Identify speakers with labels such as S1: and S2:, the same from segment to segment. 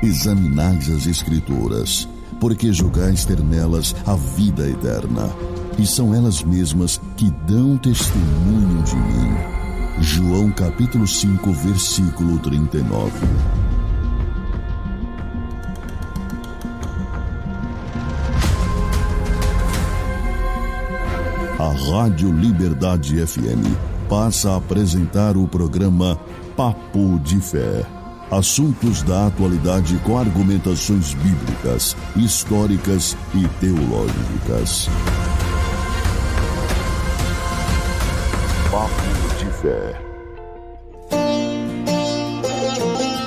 S1: Examinais as Escrituras, porque julgais ter nelas a vida eterna, e são elas mesmas que dão testemunho de mim. João capítulo 5, versículo 39. A Rádio Liberdade FM passa a apresentar o programa Papo de Fé. Assuntos da atualidade com argumentações bíblicas, históricas e teológicas. Papo de Fé.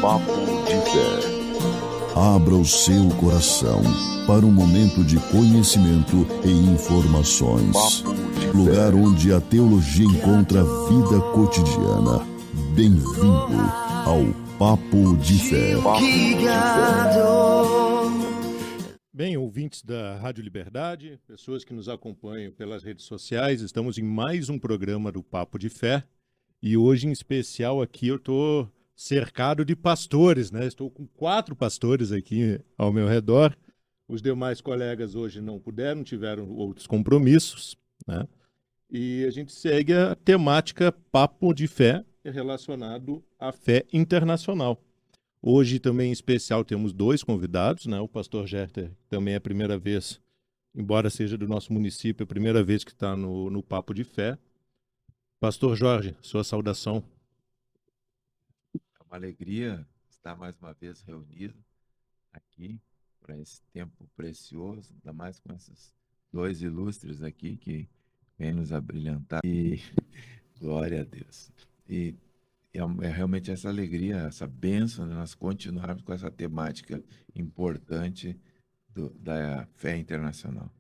S1: Papo de Fé. Abra o seu coração para um momento de conhecimento e informações. Lugar onde a teologia encontra vida cotidiana. Bem-vindo ao Papo de Fé.
S2: Bem, ouvintes da Rádio Liberdade, pessoas que nos acompanham pelas redes sociais, estamos em mais um programa do Papo de Fé. E hoje, em especial, aqui eu estou cercado de pastores, né? Estou com 4 pastores aqui ao meu redor. Os demais colegas hoje não puderam, tiveram outros compromissos, né? E a gente segue a temática Papo de Fé relacionado à fé internacional. Hoje também em especial temos 2 convidados, né? O pastor Gerter também é a primeira vez, embora seja do nosso município, é a primeira vez que está no Papo de Fé. Pastor Jorge, sua saudação.
S3: É uma alegria estar mais uma vez reunido aqui para esse tempo precioso, ainda mais com esses 2 ilustres aqui que vêm nos abrilhantar. E glória a Deus. E é realmente essa alegria, essa bênção de nós continuarmos com essa temática importante da fé internacional.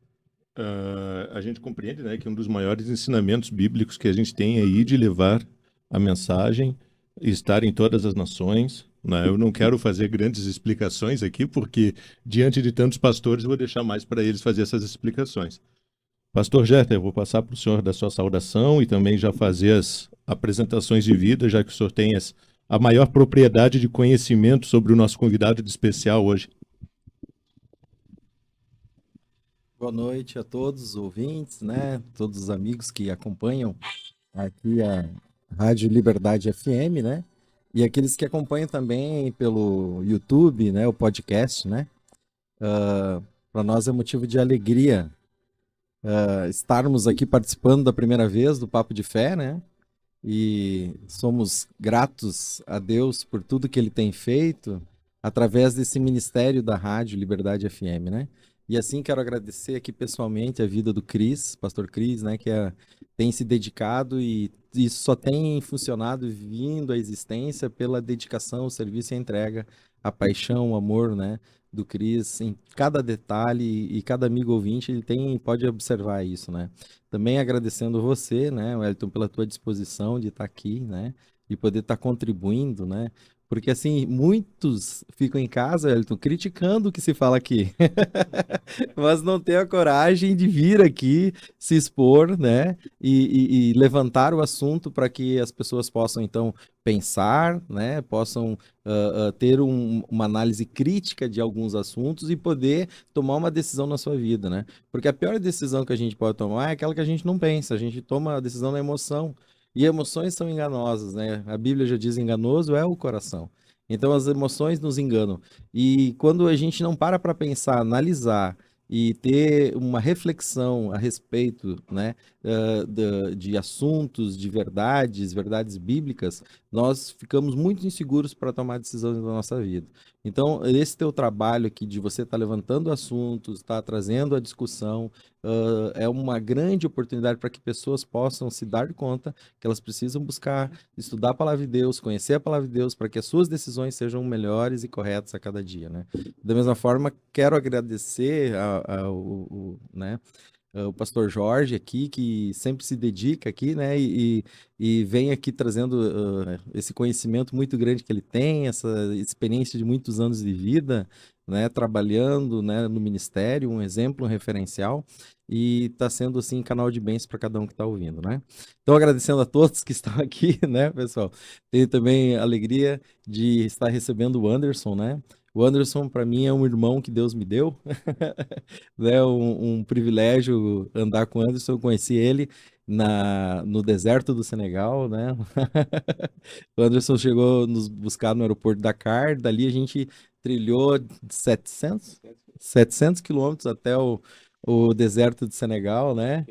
S2: A gente compreende, né, que um dos maiores ensinamentos bíblicos que a gente tem aí de levar a mensagem e estar em todas as nações, né? Eu não quero fazer grandes explicações aqui, porque diante de tantos pastores eu vou deixar mais para eles fazer essas explicações. Pastor Gerter, eu vou passar para o senhor da sua saudação e também já fazer as apresentações de vida, já que o senhor tem a maior propriedade de conhecimento sobre o nosso convidado de especial hoje.
S4: Boa noite a todos os ouvintes, né? Todos os amigos que acompanham aqui a Rádio Liberdade FM, né? E aqueles que acompanham também pelo YouTube, né? O podcast, né? Para nós é motivo de alegria estarmos aqui participando da primeira vez do Papo de Fé, né? E somos gratos a Deus por tudo que Ele tem feito através desse ministério da Rádio Liberdade FM, né? E assim quero agradecer aqui pessoalmente a vida do Cris, pastor Cris, né? Que tem se dedicado e isso só tem funcionado e vindo à existência pela dedicação, o serviço e a entrega, a paixão, o amor, né? Do Cris em cada detalhe e cada amigo ouvinte ele pode observar isso, né? Também agradecendo você, né, Wellington, pela tua disposição de estar aqui, né, de poder estar contribuindo, né? Porque assim, muitos ficam em casa, Wellington, criticando o que se fala aqui, mas não tem a coragem de vir aqui se expor, né, e levantar o assunto para que as pessoas possam então pensar, né, possam ter uma análise crítica de alguns assuntos e poder tomar uma decisão na sua vida, né? Porque a pior decisão que a gente pode tomar é aquela que a gente não pensa, a gente toma a decisão na emoção. E emoções são enganosas, né? A Bíblia já diz enganoso é o coração. Então as emoções nos enganam. E quando a gente não para pensar, analisar e ter uma reflexão a respeito, né, de assuntos, de verdades bíblicas, nós ficamos muito inseguros para tomar decisões na nossa vida. Então, esse teu trabalho aqui de você estar levantando assuntos, estar trazendo a discussão, é uma grande oportunidade para que pessoas possam se dar conta que elas precisam buscar, estudar a Palavra de Deus, conhecer a Palavra de Deus, para que as suas decisões sejam melhores e corretas a cada dia, né? Da mesma forma, quero agradecer né, o pastor Jorge aqui, que sempre se dedica aqui, né, e vem aqui trazendo esse conhecimento muito grande que ele tem, essa experiência de muitos anos de vida, né, trabalhando, né, no ministério, um exemplo, um referencial, e está sendo, assim, canal de bênção para cada um que está ouvindo, né. Então, agradecendo a todos que estão aqui, né, pessoal. Tenho também a alegria de estar recebendo o Anderson, né, O Anderson, para mim, é um irmão que Deus me deu, né? Um privilégio andar com o Anderson. Eu conheci ele no deserto do Senegal, né? O Anderson chegou nos buscar no aeroporto de Dakar, dali a gente trilhou 700 quilômetros até o deserto do Senegal, né?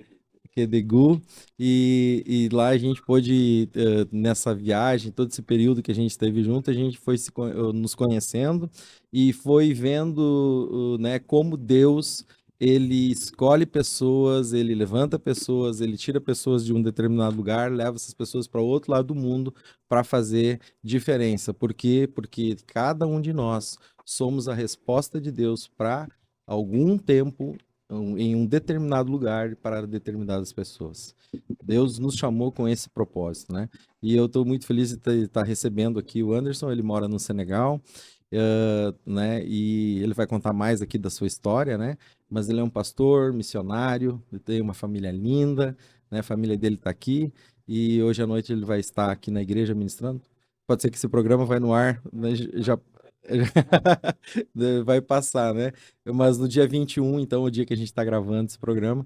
S4: Quedegu, e lá a gente pôde, nessa viagem, todo esse período que a gente esteve junto, a gente foi nos conhecendo e foi vendo, né, como Deus, ele escolhe pessoas, ele levanta pessoas, ele tira pessoas de um determinado lugar, leva essas pessoas para o outro lado do mundo para fazer diferença. Por quê? Porque cada um de nós somos a resposta de Deus para algum tempo em um determinado lugar para determinadas pessoas. Deus nos chamou com esse propósito, né? E eu estou muito feliz de estar recebendo aqui o Anderson. Ele mora no Senegal, né? E ele vai contar mais aqui da sua história, né? Mas ele é um pastor, missionário, ele tem uma família linda, né? A família dele está aqui e hoje à noite ele vai estar aqui na igreja ministrando. Pode ser que esse programa vai no ar, né? Já vai passar, né? Mas no dia 21, então, o dia que a gente está gravando esse programa,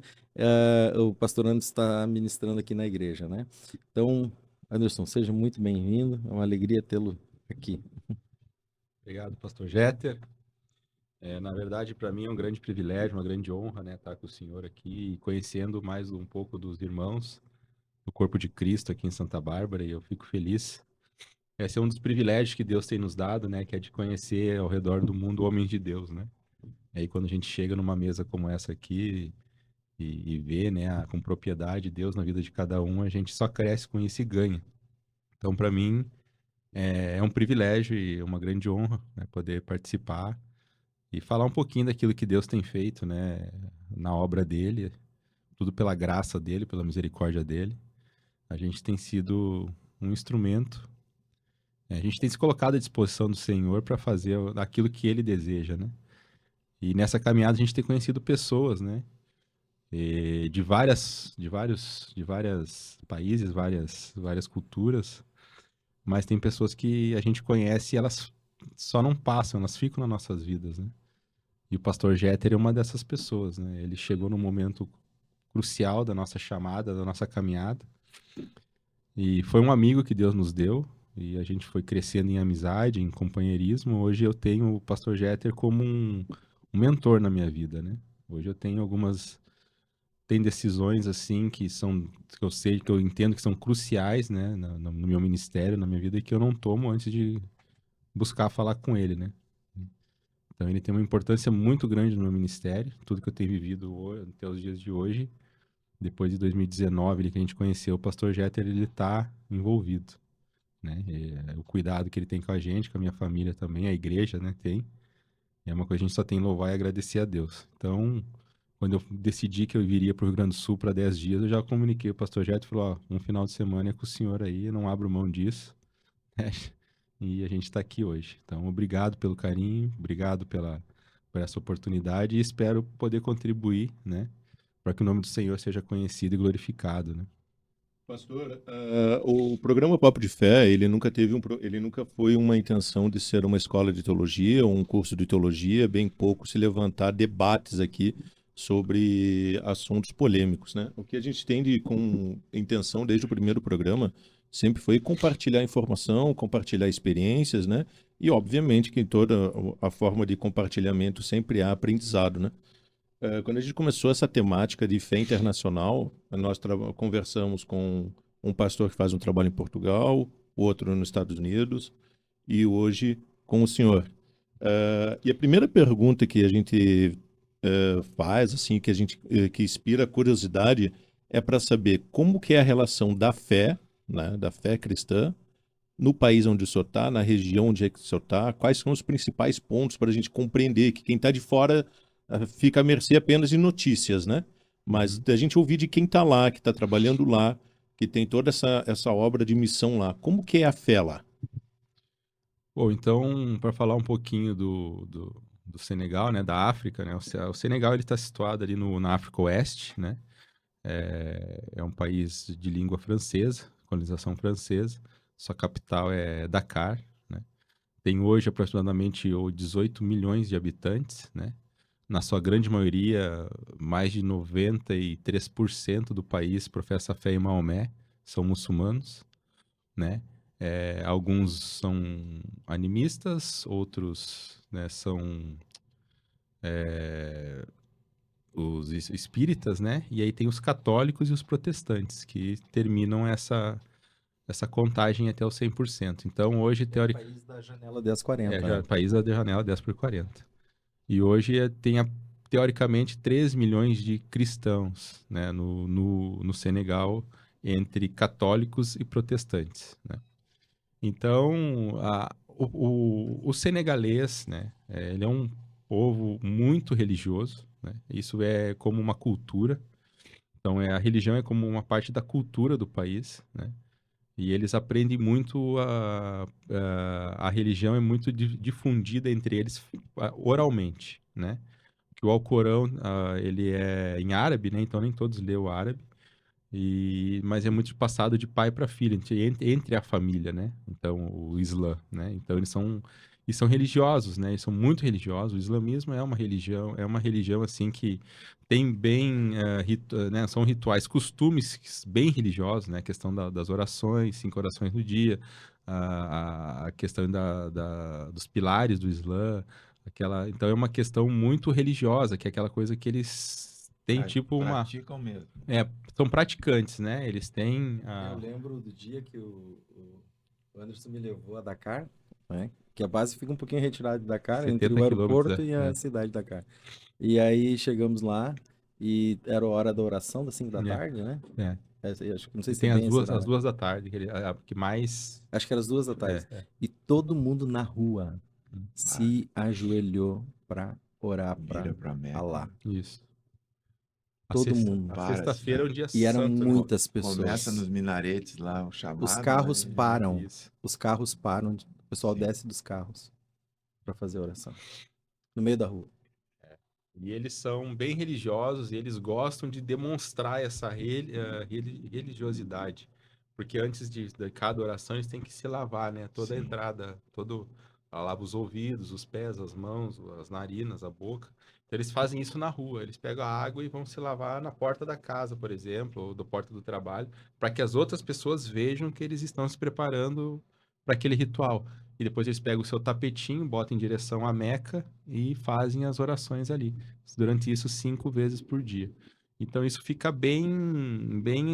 S4: o pastor Anderson está ministrando aqui na igreja, né? Então, Anderson, seja muito bem-vindo. É uma alegria tê-lo aqui.
S5: Obrigado, pastor Jeter. Na verdade, para mim é um grande privilégio, uma grande honra, né, estar com o senhor aqui e conhecendo mais um pouco dos irmãos do corpo de Cristo aqui em Santa Bárbara, e eu fico feliz. Esse é um dos privilégios que Deus tem nos dado, né, que é de conhecer ao redor do mundo homens de Deus, né? E aí quando a gente chega numa mesa como essa aqui e vê, né, com propriedade Deus na vida de cada um, a gente só cresce com isso e ganha. Então, para mim, é um privilégio e uma grande honra, né, poder participar e falar um pouquinho daquilo que Deus tem feito, né, na obra dele, tudo pela graça dele, pela misericórdia dele. A gente tem sido um instrumento, a gente tem se colocado à disposição do Senhor para fazer aquilo que ele deseja, né? E nessa caminhada a gente tem conhecido pessoas, né, de vários países, várias culturas, mas tem pessoas que a gente conhece e elas só não passam, elas ficam nas nossas vidas, né? E o pastor Jeter é uma dessas pessoas, né? Ele chegou num momento crucial da nossa chamada, da nossa caminhada. E foi um amigo que Deus nos deu. E a gente foi crescendo em amizade, em companheirismo. Hoje eu tenho o pastor Jeter como um mentor na minha vida, né? Hoje eu tenho tem decisões assim que eu sei, que eu entendo que são cruciais, né? No meu ministério, na minha vida, e que eu não tomo antes de buscar falar com ele, né? Então ele tem uma importância muito grande no meu ministério, tudo que eu tenho vivido até os dias de hoje. Depois de 2019, que a gente conheceu, o pastor Jeter, ele está envolvido, né? O cuidado que ele tem com a gente, com a minha família também, a igreja, né, tem. É uma coisa que a gente só tem que louvar e agradecer a Deus. Então, quando eu decidi que eu viria para o Rio Grande do Sul para 10 dias, eu já comuniquei ao pastor Jeter e falou, ó, um final de semana é com o senhor aí, eu não abro mão disso. E a gente está aqui hoje. Então, obrigado pelo carinho, obrigado por essa oportunidade e espero poder contribuir, né, para que o nome do Senhor seja conhecido e glorificado, né?
S2: Pastor, o programa Papo de Fé, ele nunca foi uma intenção de ser uma escola de teologia ou um curso de teologia, bem pouco se levantar debates aqui sobre assuntos polêmicos, né? O que a gente tem com intenção desde o primeiro programa sempre foi compartilhar informação, compartilhar experiências, né? E obviamente que em toda a forma de compartilhamento sempre há aprendizado, né? Quando a gente começou essa temática de fé internacional, nós conversamos com um pastor que faz um trabalho em Portugal, outro nos Estados Unidos e hoje com o senhor. E a primeira pergunta que a gente faz, assim, que inspira curiosidade, é para saber como que é a relação da fé, né, da fé cristã, no país onde o senhor está, na região onde o senhor está, quais são os principais pontos para a gente compreender que quem está de fora fica à mercê apenas de notícias, né? Mas a gente ouvir de quem está lá, que está trabalhando lá, que tem toda essa obra de missão lá. Como que é a fé lá?
S5: Bom, então, para falar um pouquinho do Senegal, né, da África, né? O Senegal ele está situado ali na África Oeste, né? É um país de língua francesa, colonização francesa. Sua capital é Dakar, né? tem hoje aproximadamente 18 milhões de habitantes, né? Na sua grande maioria, mais de 93% do país professa a fé em Maomé, são muçulmanos, né? Alguns são animistas, outros, né, são os espíritas, né? E aí tem os católicos e os protestantes, que terminam essa contagem até os 100%. Então, hoje,
S4: É o país da janela 1040,
S5: já
S4: né?
S5: país da janela 10/40. E hoje tem, teoricamente, 3 milhões de cristãos, né, no Senegal, entre católicos e protestantes, né? Então, o senegalês, né, ele é um povo muito religioso, né? Isso é como uma cultura. Então, a religião é como uma parte da cultura do país, né? E eles aprendem muito a religião é muito difundida entre eles oralmente, né? Que o Alcorão, ele é em árabe, né? Então nem todos lêem o árabe. Mas é muito passado de pai para filho, entre a família, né? Então, o Islã, né? Então, eles são religiosos, né? Eles são muito religiosos. O islamismo é uma religião assim que tem bem, né? São rituais, costumes bem religiosos, né? A questão das orações, 5 orações no dia, a questão dos pilares do Islã, então é uma questão muito religiosa, que é aquela coisa que eles têm tipo uma
S3: Praticam mesmo.
S5: são praticantes, né? Eles têm
S4: Eu lembro do dia que o Anderson me levou a Dakar, né? Que a base fica um pouquinho retirada de Dakar, entre
S5: 70
S4: o
S5: quilômetros,
S4: aeroporto e a cidade de Dakar. E aí chegamos lá e era a hora da oração, das 5 da tarde, né?
S5: É.
S4: Não sei
S5: E
S4: se é
S5: tem
S4: bem esse
S5: as
S4: horário.
S5: 2 da tarde, que mais...
S4: Acho que era as 2 da tarde. E todo mundo na rua se ajoelhou para orar
S3: Mira
S4: para
S3: pra Meca.
S4: Allah.
S5: Isso.
S4: Todo mundo.
S5: A sexta-feira é um dia
S4: E eram
S5: santo, né?
S4: muitas pessoas.
S3: Começa nos minaretes lá, o chamado.
S4: Os carros
S3: né?
S4: param.
S5: Isso.
S4: Os carros param. O pessoal
S3: Sim.
S4: desce dos carros para fazer oração. No meio da rua.
S5: E eles são bem religiosos e eles gostam de demonstrar essa religiosidade. Porque antes de cada oração eles têm que se lavar, né? Toda a
S3: Sim.
S5: entrada, lava os ouvidos, os pés, as mãos, as narinas, a boca. Então eles fazem isso na rua. Eles pegam a água e vão se lavar na porta da casa, por exemplo, ou da porta do trabalho, para que as outras pessoas vejam que eles estão se preparando para aquele ritual. E depois eles pegam o seu tapetinho, botam em direção à Meca e fazem as orações ali. Durante isso, 5 vezes por dia. Então isso fica bem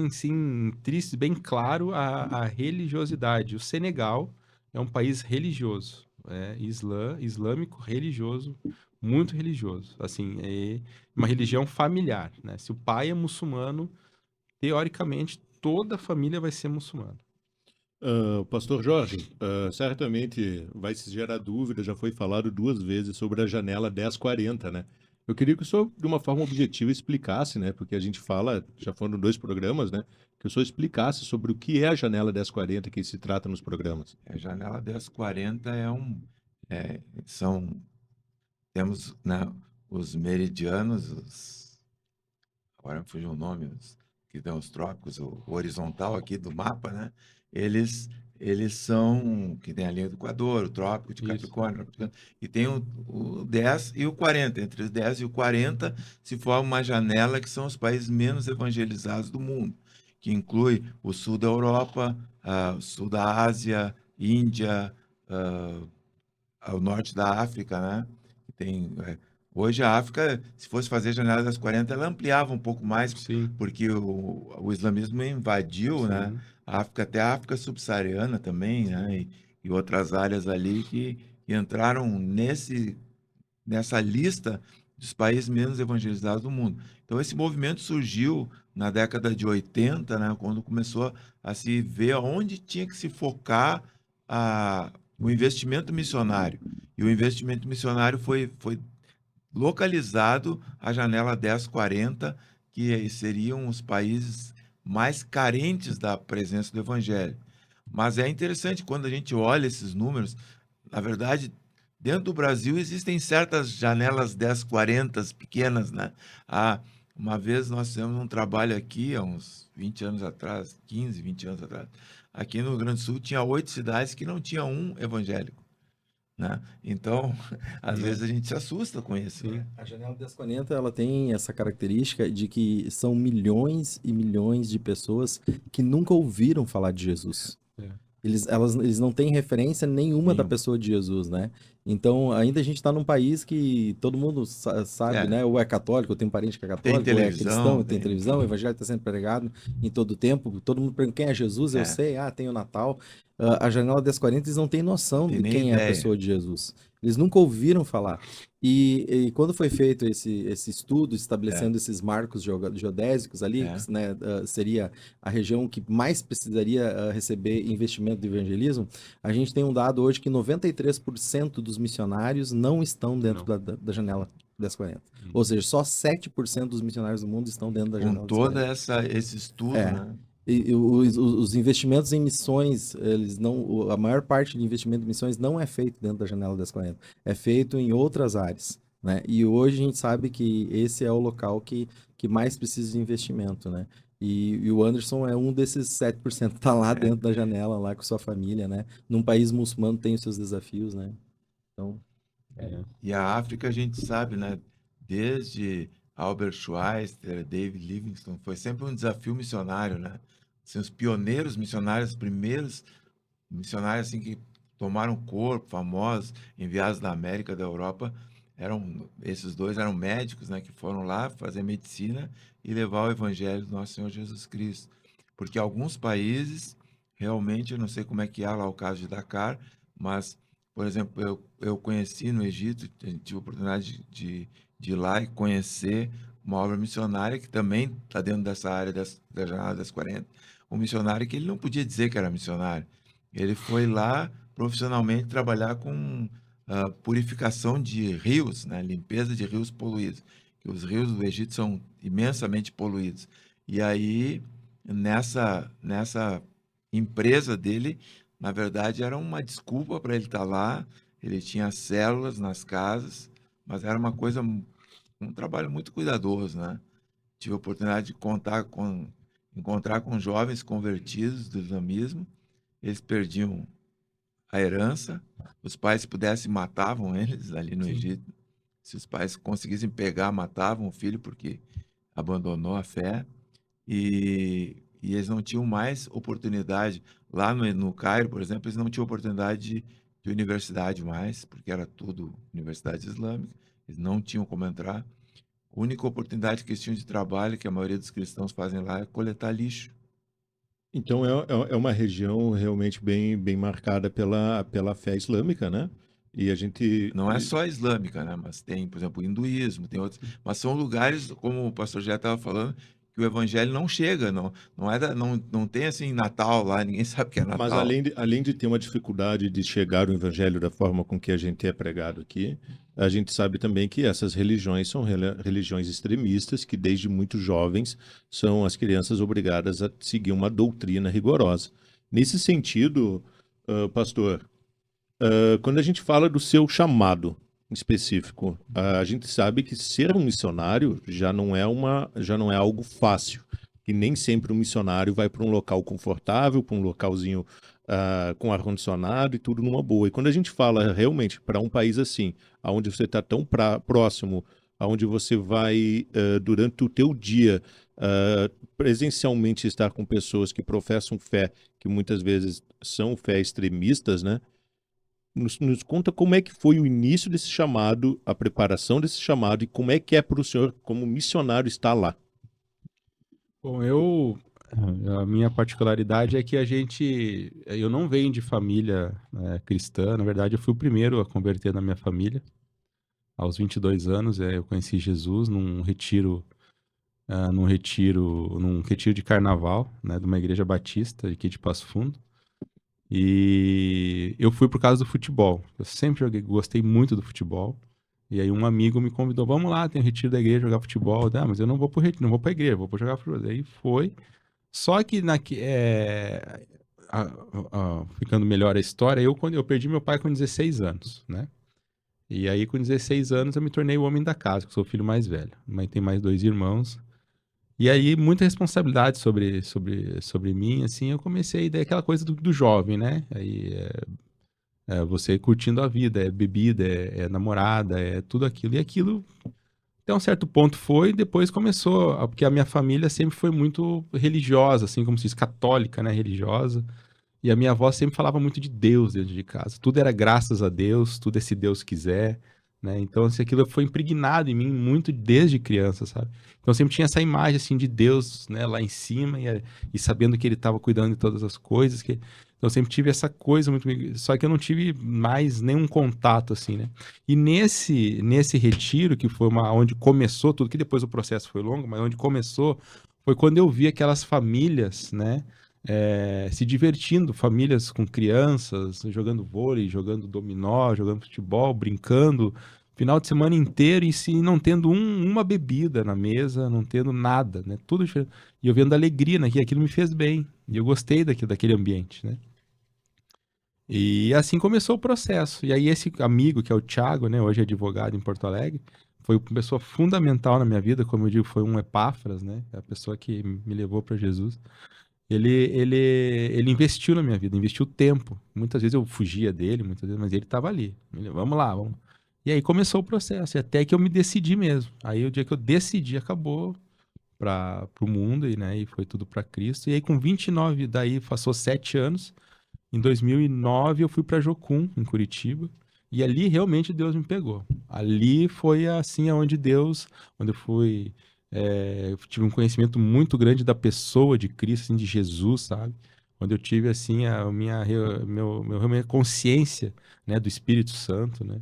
S5: assim, triste, bem claro a religiosidade. O Senegal é um país religioso, islâmico, religioso, muito religioso. Assim, é uma religião familiar, né? Se o pai é muçulmano, teoricamente toda a família vai ser muçulmana.
S2: Pastor Jorge, certamente vai se gerar dúvida, já foi falado 2 vezes sobre a janela 1040, né? Eu queria que o senhor, de uma forma objetiva, explicasse, né? Porque a gente fala, já foram 2 programas, né? Que o senhor explicasse sobre o que é a janela 1040 que se trata nos programas.
S3: A janela 1040 temos, né, os meridianos, agora me fugiu o nome, que dão os trópicos, o horizontal aqui do mapa, né? Eles são, que tem a linha do Equador, o trópico de Capricórnio, e tem o 10 e o 40. Entre os 10 e o 40 se forma uma janela que são os países menos evangelizados do mundo, que inclui o sul da Europa, o sul da Ásia, Índia, o norte da África, né? Hoje a África, se fosse fazer a janela das 40, ela ampliava um pouco mais,
S5: Sim.
S3: porque o islamismo invadiu, né? A África, até a África subsaariana também, né? E outras áreas ali que entraram nessa lista dos países menos evangelizados do mundo. Então, esse movimento surgiu na década de 80, né? Quando começou a se ver onde tinha que se focar o investimento missionário. E o investimento missionário foi localizado à janela 1040, que seriam os países mais carentes da presença do evangelho. Mas é interessante, quando a gente olha esses números, na verdade, dentro do Brasil existem certas janelas 1040 pequenas, né? Uma vez nós fizemos um trabalho aqui, há uns 20 anos atrás, 15, 20 anos atrás, aqui no Rio Grande do Sul tinha 8 cidades que não tinha um evangélico. né? Então, às vezes a gente se assusta com isso,
S5: Sim.
S3: né?
S4: A janela desconenta, ela tem essa característica de que são milhões e milhões de pessoas que nunca ouviram falar de Jesus.
S5: É.
S4: Eles não têm referência nenhuma da
S3: Nenhuma.
S4: pessoa de Jesus, né? Então, ainda a gente está num país que todo mundo sabe,
S3: É.
S4: né? Ou é católico, ou tem um parente que é
S3: Tem
S4: católico, ou é
S3: televisão,
S4: cristão, tem
S3: tem-
S4: televisão, o evangelho está sendo pregado em todo o tempo. Todo mundo pergunta quem é Jesus, eu
S3: É.
S4: sei, tem o Natal. A janela das 40, eles não têm noção
S3: Tem
S4: de
S3: nem
S4: quem é a
S3: ideia.
S4: pessoa de Jesus. Eles nunca ouviram falar. E quando foi feito esse estudo, estabelecendo esses marcos geodésicos ali,
S3: É.
S4: né, seria a região que mais precisaria receber investimento de evangelismo, a gente tem um dado hoje que 93% dos missionários não estão dentro da janela das 40. Ou seja, só 7% dos missionários do mundo estão dentro da
S3: Com
S4: janela das
S3: todo
S4: 40.
S3: esse estudo,
S4: É.
S3: né?
S4: E os investimentos em missões, a maior parte de investimento em missões não é feito dentro da janela das 40, é feito em outras áreas, né? E hoje a gente sabe que esse é o local que mais precisa de investimento, né? E o Anderson é um desses 7% que está lá dentro da janela, lá com sua família, né? Num país muçulmano tem os seus desafios, né? Então,
S3: E a África a gente sabe, né? Desde Albert Schweitzer, David Livingstone, foi sempre um desafio missionário, né? Assim, os pioneiros missionários, os primeiros missionários assim, que tomaram corpo, famosos, enviados da América, da Europa, esses dois eram médicos, né? Que foram lá fazer medicina e levar o evangelho do nosso Senhor Jesus Cristo. Porque alguns países, realmente, eu não sei como é que é lá o caso de Dakar, mas por exemplo, eu conheci no Egito, tive a oportunidade de ir lá e conhecer uma obra missionária que também está dentro dessa área da Jornada das 40. Um missionário que ele não podia dizer que era missionário. Ele foi lá profissionalmente trabalhar com purificação de rios, né? Limpeza de rios poluídos. Que os rios do Egito são imensamente poluídos. E aí, nessa empresa dele, na verdade, era uma desculpa para ele estar lá. Ele tinha células nas casas, mas era um trabalho muito cuidadoso, né? Tive a oportunidade de encontrar com jovens convertidos do islamismo. Eles perdiam a herança. Os pais, se pudessem, matavam eles ali no Egito. Se os pais conseguissem pegar, matavam o filho porque abandonou a fé. E eles não tinham mais oportunidade. Lá no Cairo, por exemplo, eles não tinham oportunidade de universidade mais, porque era tudo universidade islâmica. Eles não tinham como entrar. A única oportunidade que eles tinham de trabalho, que a maioria dos cristãos fazem lá, é coletar lixo.
S2: Então é uma região realmente bem marcada pela fé islâmica, né? E a gente.
S3: Não é só a islâmica, né? Mas tem, por exemplo, o hinduísmo, tem outros. Mas são lugares, como o pastor já estava falando, que o evangelho não chega, não tem assim Natal lá, ninguém sabe o que é
S2: Mas
S3: Natal.
S2: além de ter uma dificuldade de chegar o evangelho da forma com que a gente é pregado aqui, a gente sabe também que essas religiões são religiões extremistas, que desde muito jovens são as crianças obrigadas a seguir uma doutrina rigorosa. Nesse sentido, pastor, quando a gente fala do seu chamado específico, a gente sabe que ser um missionário já não é algo fácil, que nem sempre um missionário vai para um local confortável, para um localzinho com ar-condicionado e tudo numa boa. E quando a gente fala realmente para um país assim, onde você está tão próximo, onde você vai durante o teu dia presencialmente estar com pessoas que professam fé, que muitas vezes são fé extremistas, né? Nos conta como é que foi o início desse chamado, a preparação desse chamado e como é que é para o senhor, como missionário, estar lá.
S5: Bom, a minha particularidade é que eu não venho de família cristã, na verdade eu fui o primeiro a converter na minha família. Aos 22 anos eu conheci Jesus num retiro de carnaval, né, de uma igreja batista aqui de Passo Fundo. E eu fui por causa do futebol. Eu sempre gostei muito do futebol. E aí um amigo me convidou, vamos lá, tem um retiro da igreja, jogar futebol. Mas eu não vou pro retiro, não vou pra igreja, vou pra jogar futebol. Aí foi. Só que ficando melhor a história, quando eu perdi meu pai com 16 anos, né? E aí com 16 anos eu me tornei o homem da casa, que sou o filho mais velho. Mãe tem mais 2 irmãos. E aí, muita responsabilidade sobre mim, assim, eu comecei daí aquela coisa do jovem, né? Aí, É você curtindo a vida, é bebida, é namorada, é tudo aquilo. E aquilo, até um certo ponto foi, depois começou, porque a minha família sempre foi muito religiosa, assim como se diz, católica, né, religiosa. E a minha avó sempre falava muito de Deus dentro de casa. Tudo era graças a Deus, tudo é se Deus quiser, né? Então, assim, aquilo foi impregnado em mim muito desde criança, sabe? Então, sempre tinha essa imagem, assim, de Deus, né, lá em cima e sabendo que ele estava cuidando de todas as coisas. Então, eu sempre tive essa coisa muito... Só que eu não tive mais nenhum contato, assim, né? E nesse retiro, que foi onde começou tudo, que depois o processo foi longo, mas onde começou foi quando eu vi aquelas famílias, né? Se divertindo, famílias com crianças, jogando vôlei, jogando dominó, jogando futebol, brincando, final de semana inteiro e se não tendo uma bebida na mesa, não tendo nada, né? Tudo diferente. E eu vendo alegria, né? Que aquilo me fez bem. E eu gostei daquele ambiente, né? E assim começou o processo. E aí esse amigo, que é o Thiago, né? Hoje é advogado em Porto Alegre, foi uma pessoa fundamental na minha vida, como eu digo, foi um Epáfras, né? A pessoa que me levou para Jesus. Ele investiu na minha vida, investiu tempo. Muitas vezes eu fugia dele, muitas vezes, mas ele estava ali. Vamos lá, vamos. E aí começou o processo, e até que eu me decidi mesmo. Aí o dia que eu decidi, acabou para o mundo, né? E foi tudo para Cristo. E aí com 29, daí passou 7 anos. Em 2009 eu fui para Jocum, em Curitiba. E ali realmente Deus me pegou. Ali foi assim onde eu fui eu tive um conhecimento muito grande da pessoa de Cristo, assim, de Jesus, sabe? Onde eu tive assim minha consciência, né, do Espírito Santo, né?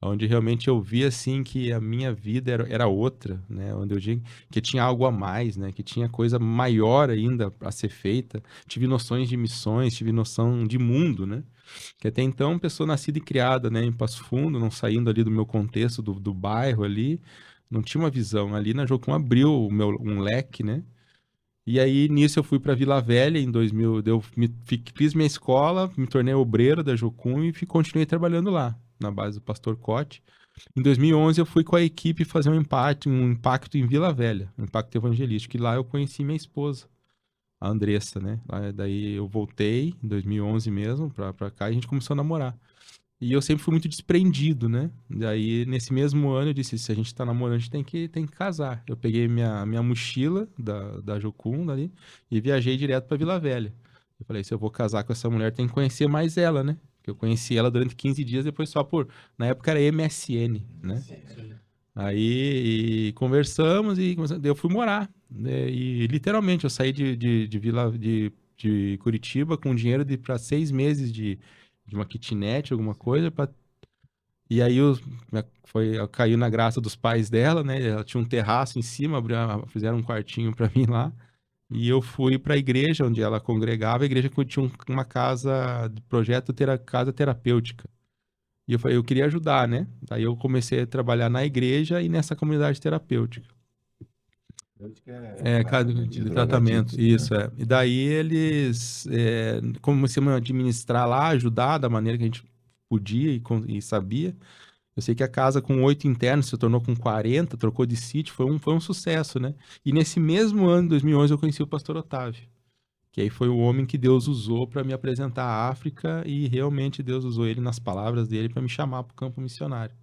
S5: Onde realmente eu vi assim que a minha vida era outra, né? Onde eu vi que tinha algo a mais, né? Que tinha coisa maior ainda a ser feita. Tive noções de missões, tive noção de mundo, né? Que até então, pessoa nascida e criada, né, em Passo Fundo, não saindo ali do meu contexto, do bairro ali, não tinha uma visão. Ali na Jocum abriu um leque, né? E aí, nisso, eu fui para Vila Velha em 2000. Fiz minha escola, me tornei obreiro da Jocum e continuei trabalhando lá, na base do Pastor Cote. Em 2011, eu fui com a equipe fazer um impacto em Vila Velha, um impacto evangelístico. E lá eu conheci minha esposa, a Andressa, né? Daí eu voltei, em 2011 mesmo, pra cá, e a gente começou a namorar. E eu sempre fui muito desprendido, né? Daí, nesse mesmo ano, eu disse, se a gente tá namorando, a gente tem que casar. Eu peguei minha mochila da Jocum ali e viajei direto pra Vila Velha. Eu falei, se eu vou casar com essa mulher, tem que conhecer mais ela, né? Porque eu conheci ela durante 15 dias, depois só na época era MSN, né? Aí conversamos daí eu fui morar, né? E literalmente eu saí de Curitiba com dinheiro para 6 meses de uma kitnet, alguma coisa, e aí eu caí na graça dos pais dela, né? Ela tinha um terraço em cima, fizeram um quartinho para mim lá. E eu fui para a igreja onde ela congregava, a igreja que tinha uma casa de projeto, casa terapêutica. E eu falei, eu queria ajudar, né? Daí eu comecei a trabalhar na igreja e nessa comunidade terapêutica. Casa de tratamento, isso,
S3: né?
S5: E daí eles começamos a administrar lá, ajudar da maneira que a gente podia e sabia. Eu sei que a casa com 8 internos se tornou com 40, trocou de sítio, foi um sucesso, né? E nesse mesmo ano, 2011, eu conheci o pastor Otávio, que aí foi o homem que Deus usou para me apresentar a África e realmente Deus usou ele nas palavras dele para me chamar para o campo missionário.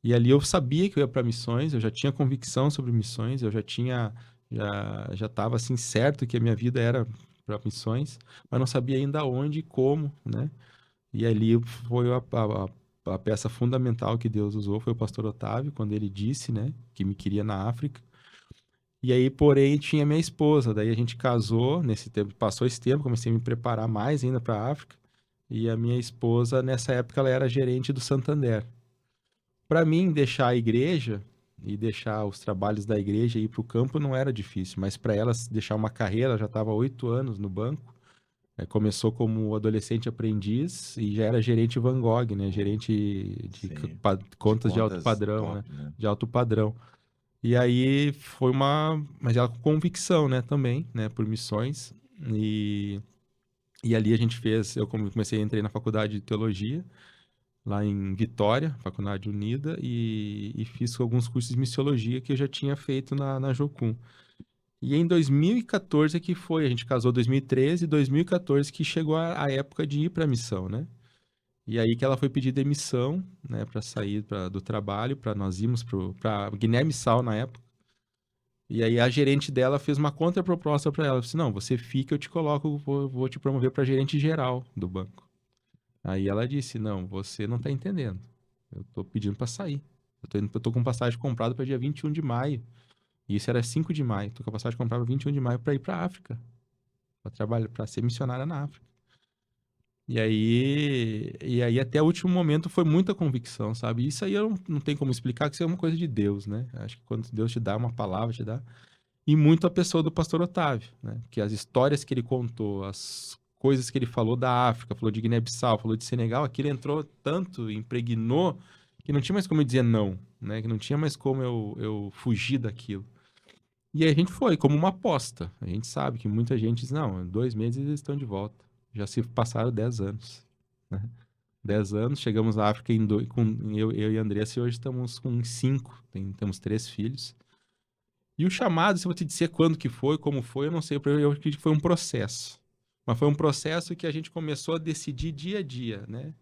S5: E ali eu sabia que eu ia para missões, eu já tinha convicção sobre missões, eu já estava assim certo que a minha vida era para missões, mas não sabia ainda onde e como, né? E ali foi a peça fundamental que Deus usou, foi o pastor Otávio, quando ele disse, né, que me queria na África. E aí, porém, tinha minha esposa, daí a gente casou, nesse tempo, passou esse tempo, comecei a me preparar mais ainda para a África, e a minha esposa, nessa época, ela era gerente do Santander. Para mim, deixar a igreja e deixar os trabalhos da igreja e ir para o campo não era difícil, mas para ela deixar uma carreira, ela já estava há 8 anos no banco, começou como adolescente aprendiz e já era gerente Van Gogh, né? Gerente de contas de alto padrão,
S3: top, né?
S5: De alto padrão. E aí foi mas ela com convicção, né? Também, né? Por missões. E ali a gente eu entrei na faculdade de teologia, lá em Vitória, Faculdade Unida, e fiz alguns cursos de missiologia que eu já tinha feito na Jocum. E em 2014 que foi, a gente casou em 2013, 2014 que chegou a época de ir para a missão, né? E aí que ela foi pedir demissão, né, para sair do trabalho, para nós irmos para Guiné-Bissau na época. E aí a gerente dela fez uma contraproposta para ela. Ela disse, não, você fica, eu te coloco, vou te promover para gerente geral do banco. Aí ela disse, não, você não tá entendendo. Eu tô pedindo para sair. Eu tô com passagem comprada para dia 21 de maio. E isso era 5 de maio. Tô com a passagem comprada 21 de maio para ir para África. Para trabalhar, para ser missionária na África. E aí até o último momento foi muita convicção, sabe? Isso aí eu não tenho como explicar, que isso é uma coisa de Deus, né? Acho que quando Deus te dá uma palavra, te dá. E muito a pessoa do pastor Otávio, né? Que as histórias que ele contou, as coisas que ele falou da África, falou de Guiné-Bissau, falou de Senegal, aquilo entrou tanto, impregnou, que não tinha mais como eu dizer não, né? Que não tinha mais como eu fugir daquilo. E aí a gente foi, como uma aposta. A gente sabe que muita gente diz, não, em 2 meses eles estão de volta. Já se passaram 10 anos, né? 10 anos, chegamos à África eu e a Andressa, e hoje estamos com 5, temos 3 filhos. E o chamado, se eu vou te dizer quando que foi, como foi, eu não sei, eu acredito que foi um processo. Mas foi um processo que a gente começou a decidir dia a dia, né?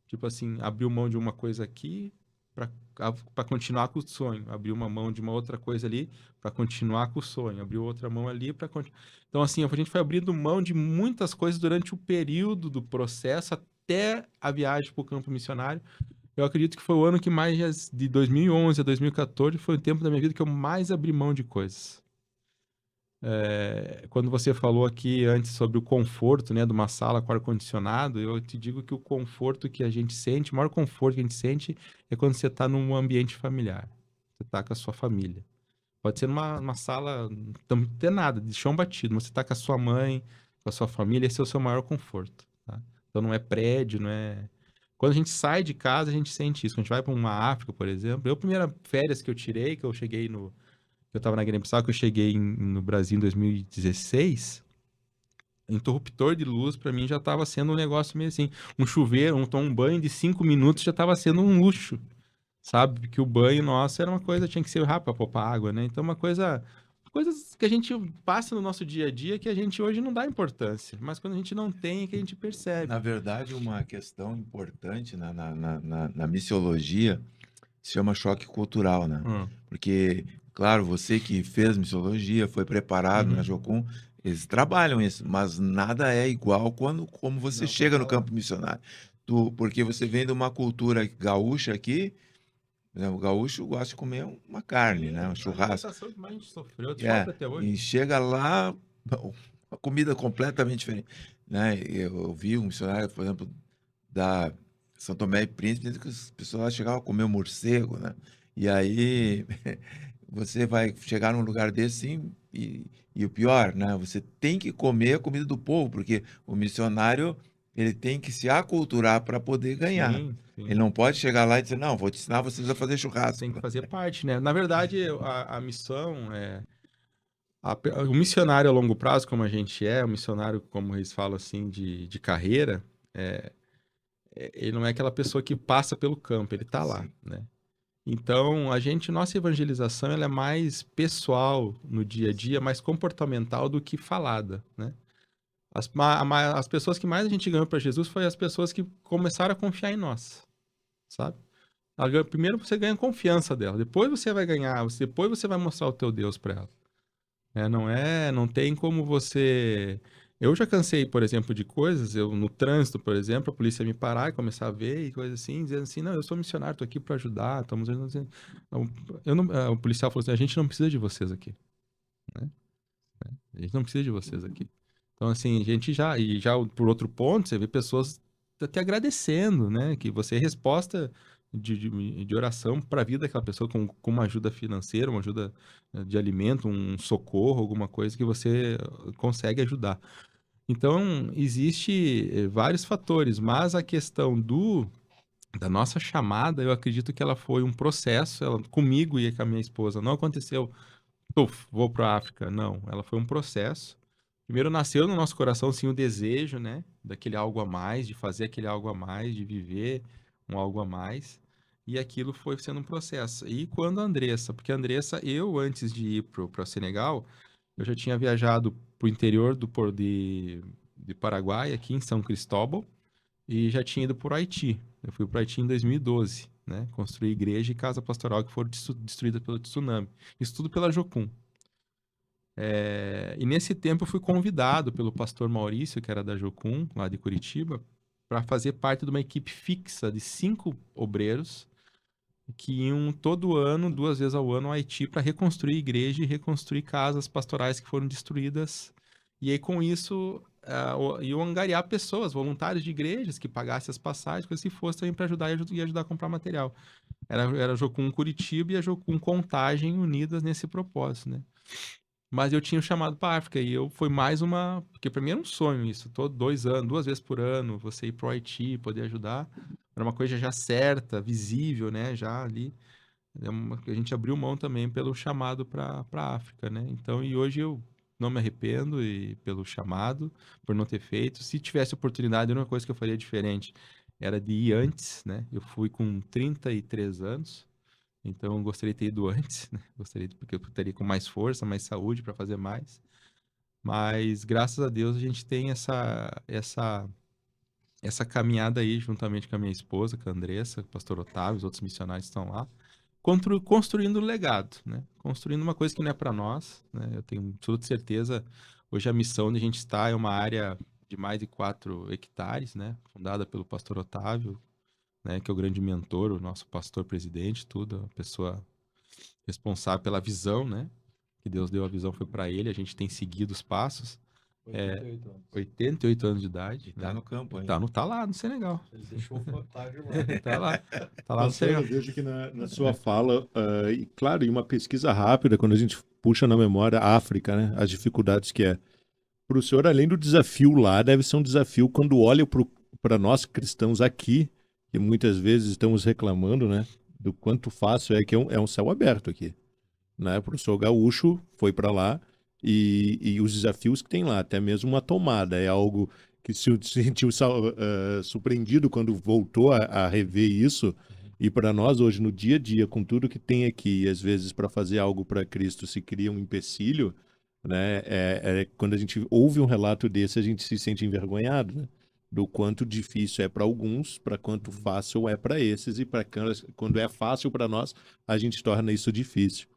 S5: Tipo assim, abriu mão de uma coisa aqui para continuar com o sonho. Abriu uma mão de uma outra coisa ali para continuar com o sonho. Abriu outra mão ali para continuar. Então, assim, a gente foi abrindo mão de muitas coisas durante o período do processo até a viagem para o campo missionário. Eu acredito que foi o ano que mais, de 2011 a 2014, foi o tempo da minha vida que eu mais abri mão de coisas. Quando você falou aqui antes sobre o conforto, né, de uma sala com ar-condicionado, eu te digo que o conforto que a gente sente, o maior conforto que a gente sente é quando você está num ambiente familiar. Você está com a sua família. Pode ser numa sala, não tem nada, de chão batido, mas você está com a sua mãe, com a sua família, esse é o seu maior conforto, tá? Então não é prédio, não é... Quando a gente sai de casa, a gente sente isso. Quando a gente vai para uma África, por exemplo, a primeira férias que eu tirei, que eu cheguei eu estava na Guiné-Bissau, que eu cheguei no Brasil em 2016, interruptor de luz para mim já estava sendo um negócio meio assim, um chuveiro, um banho de 5 minutos já estava sendo um luxo, sabe? Porque o banho nosso era uma coisa, tinha que ser rápido para poupar água, né? Então coisas que a gente passa no nosso dia a dia que a gente hoje não dá importância, mas quando a gente não tem é que a gente percebe.
S3: Na verdade, uma questão importante na missiologia se chama choque cultural, né? Porque, claro, você que fez missiologia, foi preparado na Jocum, eles trabalham isso, mas nada é igual como você chega no campo missionário. Porque você vem de uma cultura gaúcha aqui, né? O gaúcho gosta de comer uma carne, né? Um churrasco.
S5: Que mais a gente sofreu,
S3: É,
S5: sofre até hoje.
S3: e chega lá, uma comida completamente diferente, né? Eu vi um missionário, por exemplo, da São Tomé e Príncipe, dizendo que as pessoas chegavam a comer um morcego, né? E aí você vai chegar num lugar desse, sim, e o pior, né? Você tem que comer a comida do povo, porque o missionário ele tem que se aculturar para poder ganhar.
S5: Sim, sim.
S3: Ele não pode chegar lá e dizer, não, vou te ensinar vocês a fazer churrasco.
S5: Tem que fazer parte, né? Na verdade, a missão o missionário a longo prazo, como a gente o missionário, como eles falam assim, de carreira, ele não é aquela pessoa que passa pelo campo, ele está lá,
S3: Sim.
S5: né? Então, nossa evangelização ela é mais pessoal no dia a dia, mais comportamental do que falada, né? As pessoas que mais a gente ganhou para Jesus foi as pessoas que começaram a confiar em nós, sabe? Primeiro você ganha confiança dela, depois você vai ganhar, depois você vai mostrar o teu Deus para ela. Não tem como você... Eu já cansei, por exemplo, de coisas, no trânsito, por exemplo, a polícia me parar e começar a ver e coisas assim, dizendo assim, não, eu sou missionário, tô aqui para ajudar, estamos... o policial falou assim, a gente não precisa de vocês aqui, né? A gente não precisa de vocês aqui. Então, assim, a gente já por outro ponto, você vê pessoas até agradecendo, né? Que você é resposta de oração para a vida daquela pessoa com uma ajuda financeira, uma ajuda de alimento, um socorro, alguma coisa que você consegue ajudar. Então, existe vários fatores, mas a questão da nossa chamada, eu acredito que ela foi um processo, comigo e com a minha esposa, não aconteceu, vou para a África, não, ela foi um processo. Primeiro nasceu no nosso coração, sim, o desejo, né, daquele algo a mais, de fazer aquele algo a mais, de viver um algo a mais, e aquilo foi sendo um processo. E quando a Andressa, porque a Andressa, antes de ir para o Senegal, eu já tinha viajado para o interior de Paraguai, aqui em São Cristóbal, e já tinha ido para o Haiti. Eu fui para o Haiti em 2012, né? Construir igreja e casa pastoral que foram destruídas pelo tsunami. Isso tudo pela Jocum. E nesse tempo eu fui convidado pelo pastor Maurício, que era da Jocum, lá de Curitiba, para fazer parte de uma equipe fixa de 5 obreiros que iam todo ano, 2 vezes ao ano, ao Haiti para reconstruir igreja e reconstruir casas pastorais que foram destruídas. E aí, com isso, iam angariar pessoas, voluntários de igrejas, que pagassem as passagens, coisas que fossem também para ajudar e ajudar a comprar material. Era a Jocum Curitiba e a Jocum Contagem unidas nesse propósito, né? Mas eu tinha o chamado para África e eu foi mais uma, porque para mim era um sonho isso, todo 2 anos, 2 vezes por ano, você ir pro Haiti, poder ajudar, era uma coisa já certa, visível, né, já ali. A gente abriu mão também pelo chamado para África, né? Então, e hoje eu não me arrependo e pelo chamado, por não ter feito. Se tivesse oportunidade, uma coisa que eu faria diferente era de ir antes, né? Eu fui com 33 anos. Então, eu gostaria de ter ido antes, né? Porque eu teria com mais força, mais saúde para fazer mais. Mas, graças a Deus, a gente tem essa caminhada aí, juntamente com a minha esposa, com a Andressa, o pastor Otávio, os outros missionários estão lá, construindo um legado, né? Construindo uma coisa que não é para nós, né? Eu tenho absoluta certeza, hoje a missão de a gente estar é uma área de mais de 4 hectares, né? Fundada pelo pastor Otávio, né? Que é o grande mentor, o nosso pastor presidente, tudo, a pessoa responsável pela visão, né? Que Deus deu a visão foi para ele, a gente tem seguido os passos.
S4: 88 anos.
S5: 88 anos de idade.
S3: Tá
S5: né?
S3: no campo ainda.
S5: Tá lá no Senegal.
S4: Ele deixou o fantasma lá.
S5: Tá lá no
S2: Pastor,
S5: Senegal.
S2: eu vejo que na sua fala, e claro, em uma pesquisa rápida, quando a gente puxa na memória a África, né, as dificuldades que é. Para o senhor, além do desafio lá, deve ser um desafio quando olha para nós cristãos aqui, que muitas vezes estamos reclamando, né, do quanto fácil é que é um céu aberto aqui. Né? O professor Gaúcho foi para lá e os desafios que tem lá, até mesmo uma tomada, é algo que se sentiu surpreendido quando voltou a rever isso. E para nós hoje, no dia a dia, com tudo que tem aqui, e às vezes para fazer algo para Cristo se cria um empecilho, né? Quando a gente ouve um relato desse, a gente se sente envergonhado, né? Do quanto difícil é para alguns, para quanto fácil é para esses, e para quando é fácil para nós, a gente torna isso difícil.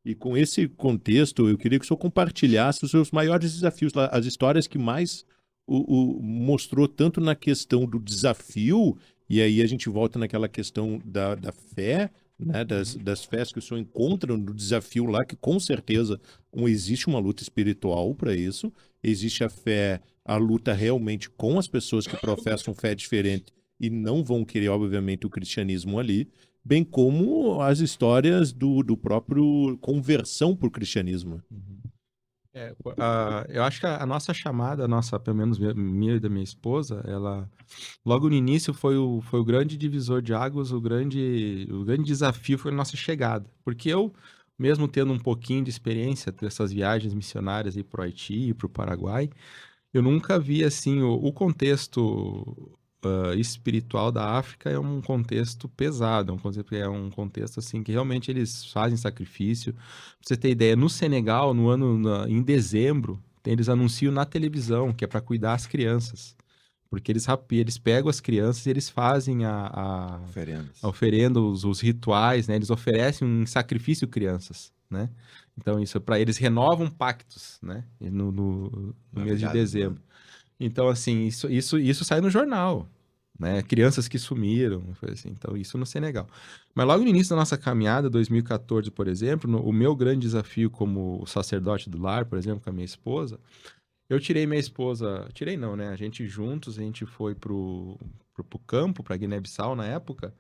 S2: E com esse contexto, eu queria que o senhor compartilhasse os seus maiores desafios, as histórias que mais mostrou tanto na questão do desafio, e aí a gente volta naquela questão da fé, né, das fés que o senhor encontra no desafio lá, que com certeza existe uma luta espiritual para isso, existe a fé, a luta realmente com as pessoas que professam fé diferente e não vão querer, obviamente, o cristianismo ali, bem como as histórias do próprio conversão por cristianismo.
S5: Eu acho que a nossa chamada, pelo menos minha e da minha esposa, ela logo no início foi o grande divisor de águas, o grande desafio foi a nossa chegada. Porque eu, mesmo tendo um pouquinho de experiência dessas viagens missionárias para o Haiti e para o Paraguai, eu nunca vi assim o contexto espiritual da África é um contexto pesado, é um contexto assim que realmente eles fazem sacrifício. Pra você ter ideia, no Senegal, em dezembro, eles anunciam na televisão que é para cuidar as crianças. Porque eles pegam as crianças e eles fazem a oferenda, os rituais, né? Eles oferecem um sacrifício crianças, né? Então, isso para eles renovam pactos, né? No mês de dezembro. Então, assim, isso sai no jornal, né? Crianças que sumiram, foi assim. Então, isso no Senegal. Mas logo no início da nossa caminhada, 2014, por exemplo, o meu grande desafio como sacerdote do lar, por exemplo, com a minha esposa, eu tirei minha esposa... Tirei não, né? A gente foi pro campo, pra Guiné-Bissau na época.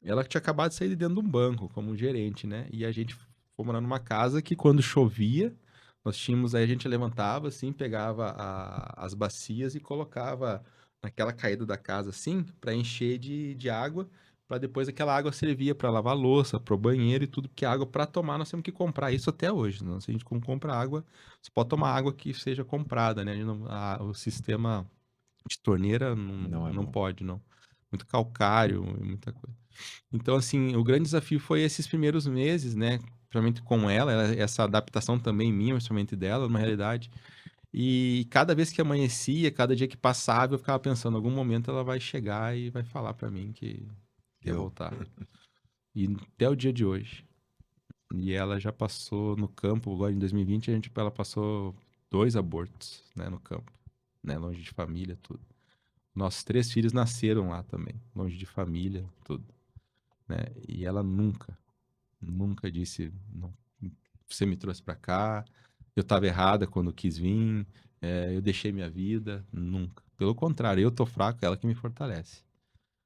S5: Ela tinha acabado de sair de dentro de um banco, como gerente, né? E a gente foi morar numa casa que quando chovia, aí a gente levantava assim, pegava as bacias e colocava naquela caída da casa assim, para encher de água, para depois aquela água servia para lavar louça, para o banheiro e tudo, porque água para tomar nós temos que comprar isso até hoje. Não? Se a gente compra água, você pode tomar água que seja comprada, né? O sistema de torneira não pode, não. Muito calcário, muita coisa. Então, assim, o grande desafio foi esses primeiros meses, né? Principalmente com ela, essa adaptação também minha, principalmente dela, na realidade. E cada vez que amanhecia, cada dia que passava, eu ficava pensando, em algum momento ela vai chegar e vai falar pra mim que ia voltar. E até o dia de hoje. E ela já passou no campo, agora em 2020, ela passou 2 abortos, né, no campo, né, longe de família, tudo. Nossos 3 filhos nasceram lá também, longe de família, tudo, né? E ela nunca disse, não, você me trouxe pra cá, eu tava errada quando quis vir, eu deixei minha vida, nunca. Pelo contrário, eu tô fraco, ela que me fortalece.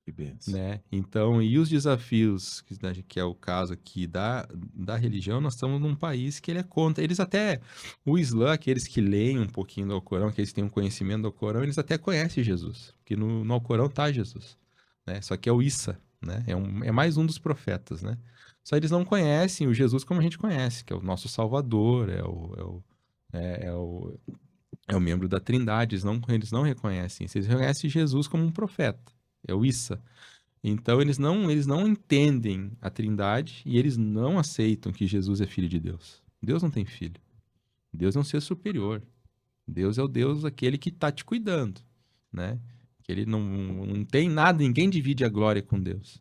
S3: Que benção.
S5: Né? Então, e os desafios, que é o caso aqui da religião, nós estamos num país que ele é contra. Eles até, o Islã, aqueles que leem um pouquinho do Alcorão, aqueles que têm um conhecimento do Alcorão, eles até conhecem Jesus, porque no Alcorão tá Jesus, né? Só que é o Issa, né? É mais um dos profetas, né? Só eles não conhecem o Jesus como a gente conhece, que é o nosso Salvador, é o membro da Trindade, eles não reconhecem isso, eles reconhecem Jesus como um profeta, é o Issa. Então eles não entendem a Trindade e eles não aceitam que Jesus é filho de Deus. Deus não tem filho. Deus é um ser superior. Deus é o Deus aquele que está te cuidando, né? Que ele não tem nada, ninguém divide a glória com Deus,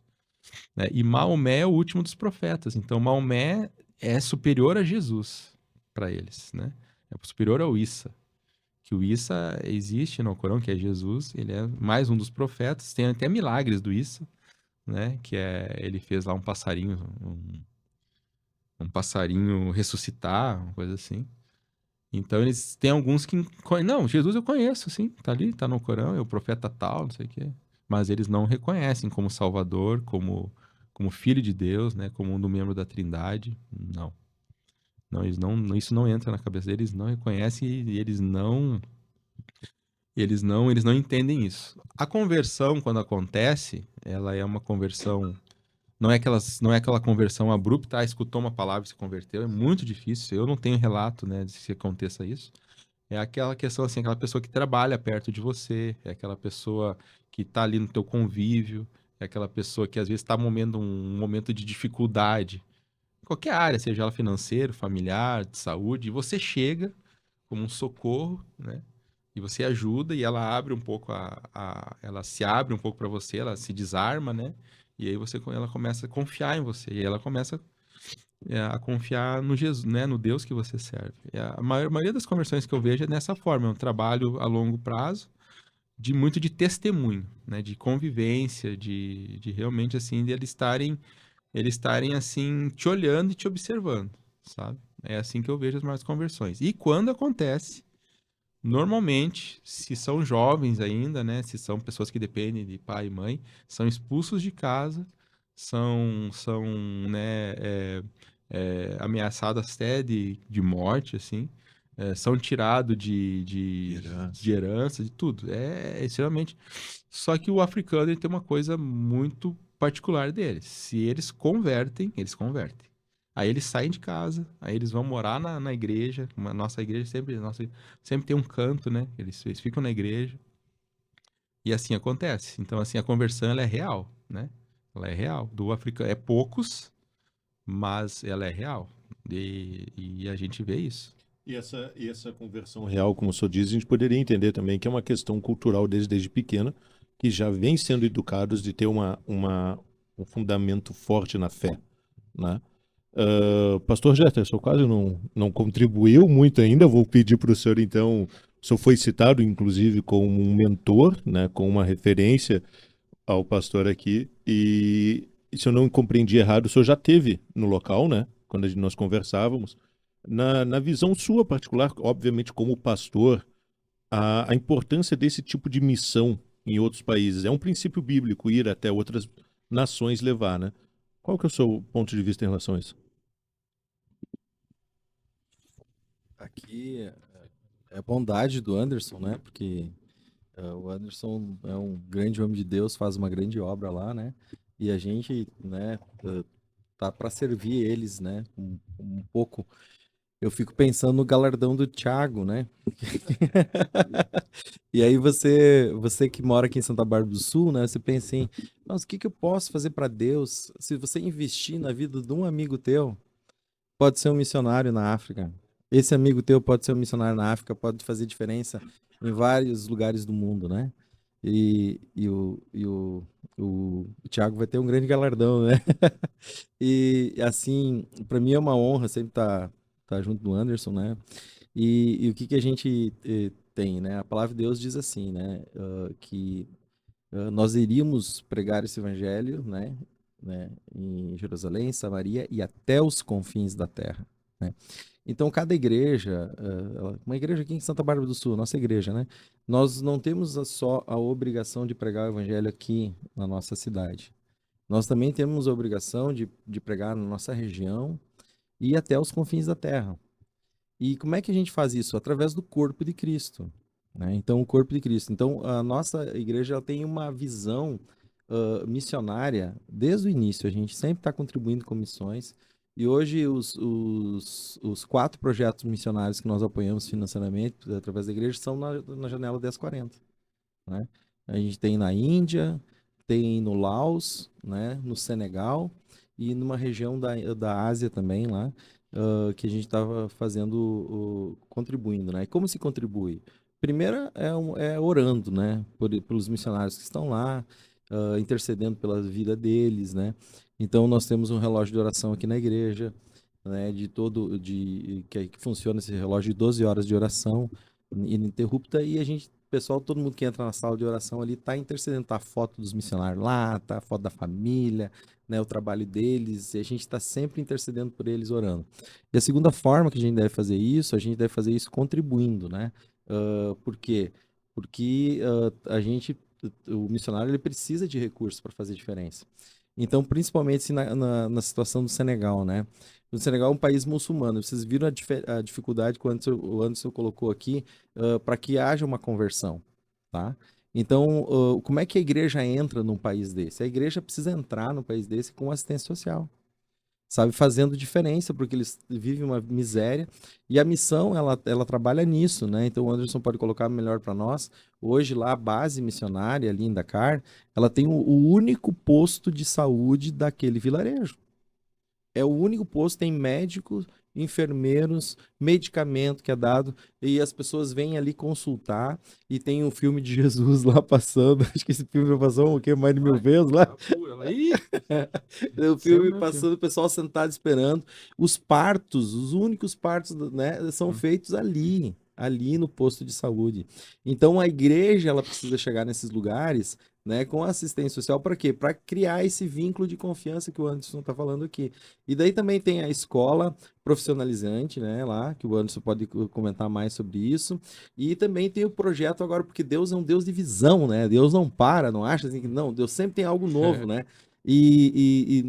S5: né? E Maomé é o último dos profetas. Então Maomé é superior a Jesus para eles, né? É superior ao Issa. Que o Issa existe no Corão, que é Jesus, ele é mais um dos profetas, tem até milagres do Issa, né? Que ele fez lá um passarinho ressuscitar, uma coisa assim. Então eles têm alguns que não, Jesus eu conheço, sim, tá ali, tá no Corão, é o profeta tal, não sei o quê. Mas eles não reconhecem como Salvador, como Filho de Deus, né? Como um membro da Trindade. Não. Não, isso não entra na cabeça deles, não reconhecem e eles não entendem isso. A conversão, quando acontece, ela é uma conversão. Não é aquela conversão abrupta, escutou uma palavra e se converteu. É muito difícil. Eu não tenho relato, né, de se aconteça isso. É aquela questão assim, aquela pessoa que trabalha perto de você, é aquela pessoa que está ali no teu convívio, é aquela pessoa que às vezes está um momento de dificuldade, em qualquer área, seja ela financeiro, familiar, de saúde, e você chega como um socorro, né? E você ajuda e ela abre um pouco ela se abre um pouco para você, ela se desarma, né? E aí ela começa a confiar em você e ela começa a confiar no Jesus, né? No Deus que você serve. E a maioria das conversões que eu vejo é dessa forma, é um trabalho a longo prazo, muito de testemunho, né? De convivência, de realmente assim, de eles estarem assim te olhando e te observando, sabe? É assim que eu vejo as maiores conversões. E quando acontece, normalmente, se são jovens ainda, né? Se são pessoas que dependem de pai e mãe, são expulsos de casa, são né, ameaçadas até de morte, assim, são tirados de herança, de tudo. É extremamente. Só que o africano ele tem uma coisa muito particular deles. Se eles convertem, eles convertem. Aí eles saem de casa, aí eles vão morar na igreja. Nossa igreja sempre tem um canto, né? Eles ficam na igreja. E assim acontece. Então, assim, a conversão ela é real, né? Ela é real. Do africano, é poucos, mas ela é real. E a gente vê isso.
S2: E essa conversão real, como o senhor diz, a gente poderia entender também que é uma questão cultural desde pequena, que já vem sendo educados de ter um fundamento forte na fé, né? Pastor Jeter, o senhor quase não contribuiu muito ainda, vou pedir para o senhor então, o senhor foi citado inclusive como um mentor, né, com uma referência ao pastor aqui, e se eu não compreendi errado, o senhor já teve no local, né, quando nós conversávamos, na visão sua particular, obviamente como pastor, a importância desse tipo de missão em outros países, é um princípio bíblico ir até outras nações levar, né? Qual que é o seu ponto de vista em relação a isso?
S4: Aqui é a bondade do Anderson, né? Porque o Anderson é um grande homem de Deus, faz uma grande obra lá, né? E a gente, né, tá para servir eles, né? Um pouco. Eu fico pensando no galardão do Thiago, né? E aí você que mora aqui em Santa Bárbara do Sul, né? Você pensa assim, nossa, o que eu posso fazer para Deus? Se você investir na vida de um amigo teu, pode ser um missionário na África. Esse amigo teu pode ser um missionário na África, pode fazer diferença em vários lugares do mundo, né? E o Thiago vai ter um grande galardão, né? E assim, para mim é uma honra sempre estar junto do Anderson, né? E o que que a gente tem, né? A palavra de Deus diz assim, né? Que nós iríamos pregar esse evangelho, né? Em Jerusalém, Samaria e até os confins da terra, né? Então, cada igreja, uma igreja aqui em Santa Bárbara do Sul, nossa igreja, né? Nós não temos só a obrigação de pregar o evangelho aqui na nossa cidade. Nós também temos a obrigação de pregar na nossa região e até os confins da terra. E como é que a gente faz isso? Através do corpo de Cristo, né? Então, o corpo de Cristo. Então, a nossa igreja ela tem uma visão missionária desde o início. A gente sempre está contribuindo com missões. E hoje, os 4 projetos missionários que nós apoiamos financeiramente através da igreja são na janela 1040, né? A gente tem na Índia, tem no Laos, né? No Senegal e numa região da Ásia também lá, que a gente estava fazendo, contribuindo, né? E como se contribui? Primeiro é orando, né? Pelos missionários que estão lá, intercedendo pela vida deles, né? Então nós temos um relógio de oração aqui na igreja, né? Que funciona esse relógio de 12 horas de oração ininterrupta e a gente pessoal, todo mundo que entra na sala de oração ali tá intercedendo, tá a foto dos missionários lá, tá a foto da família, né, o trabalho deles, e a gente está sempre intercedendo por eles, orando. E a segunda forma que a gente deve fazer isso, a gente deve fazer isso contribuindo, né? Por quê? Porque o missionário ele precisa de recursos para fazer diferença. Então, principalmente assim, na situação do Senegal, né? O Senegal é um país muçulmano. Vocês viram a dificuldade que o Anderson colocou aqui para que haja uma conversão, tá? Então, como é que a igreja entra num país desse? A igreja precisa entrar num país desse com assistência social, sabe? Fazendo diferença, porque eles vivem uma miséria. E a missão, ela trabalha nisso, né? Então, o Anderson pode colocar melhor para nós. Hoje, lá, a base missionária ali em Dakar, ela tem o único posto de saúde daquele vilarejo. É o único posto, tem médicos, enfermeiros, medicamento que é dado, e as pessoas vêm ali consultar, e tem um filme de Jesus lá passando, acho que esse filme já passou o quê? Mais de 1000 vezes lá? O filme passando, o pessoal sentado esperando. Os partos, os únicos partos, né, são feitos ali no posto de saúde. Então a igreja, ela precisa chegar nesses lugares, né, com assistência social para quê? Para criar esse vínculo de confiança que o Anderson está falando aqui. E daí também tem a escola profissionalizante, né, lá, que o Anderson pode comentar mais sobre isso. E também tem o projeto agora, porque Deus é um Deus de visão, né? Deus não para, não acha assim que não, Deus sempre tem algo novo, né? E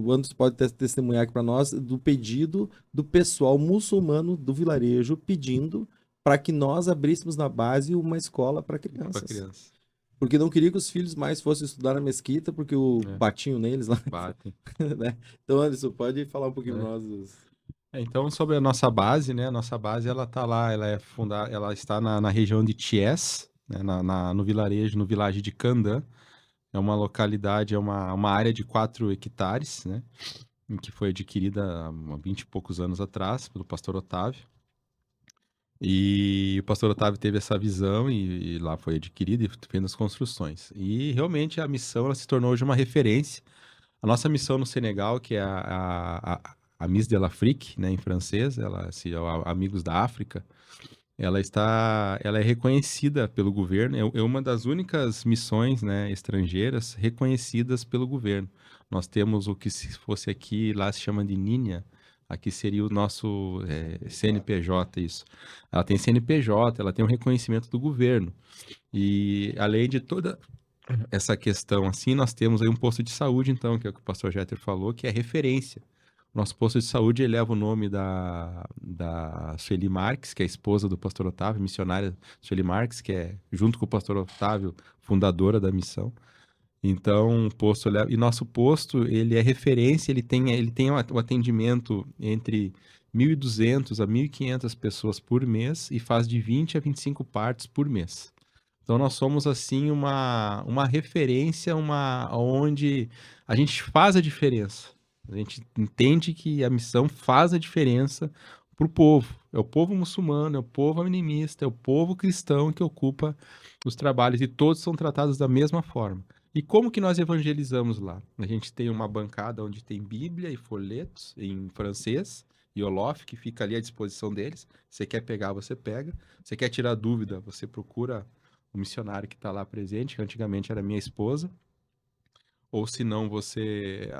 S4: o Anderson pode testemunhar aqui para nós do pedido do pessoal muçulmano do vilarejo pedindo para que nós abríssemos na base uma escola para crianças. Porque não queria que os filhos mais fossem estudar na mesquita, porque batiam neles lá.
S5: Batem.
S4: Né? Então, Anderson, pode falar um pouquinho para nós.
S5: Então, sobre a nossa base, né? A nossa base, ela tá lá, ela está na região de Thiès, né? No vilarejo, no vilarejo de Candã. É uma localidade, é uma área de 4 hectares, né? Em que foi adquirida há 20 e poucos anos atrás pelo pastor Otávio. E o pastor Otávio teve essa visão e lá foi adquirido e fez as construções. E realmente a missão ela se tornou hoje uma referência. A nossa missão no Senegal, que é a Miss de l'Afrique, né, em francês, Amigos da África, ela é reconhecida pelo governo, é uma das únicas missões, né, estrangeiras reconhecidas pelo governo. Nós temos o que se fosse aqui, lá se chama de NINHA, aqui seria o nosso CNPJ, isso. Ela tem CNPJ, ela tem um reconhecimento do governo. E além de toda essa questão assim, nós temos aí um posto de saúde, então, que é o que o pastor Jeter falou, que é referência. Nosso posto de saúde leva o nome da Sueli Marques, que é a esposa do pastor Otávio, missionária Sueli Marques, que é, junto com o pastor Otávio, fundadora da missão. Então, o posto leva... E nosso posto, ele é referência, ele tem o atendimento entre 1.200 a 1.500 pessoas por mês e faz de 20 a 25 partos por mês. Então, nós somos, assim, uma referência, onde a gente faz a diferença. A gente entende que a missão faz a diferença para o povo. É o povo muçulmano, é o povo animista, é o povo cristão que ocupa os trabalhos e todos são tratados da mesma forma. E como que nós evangelizamos lá? A gente tem uma bancada onde tem Bíblia e folhetos em francês e Olof, que fica ali à disposição deles. Você quer pegar, você pega. Você quer tirar dúvida, você procura o missionário que está lá presente, que antigamente era minha esposa. Ou se não, você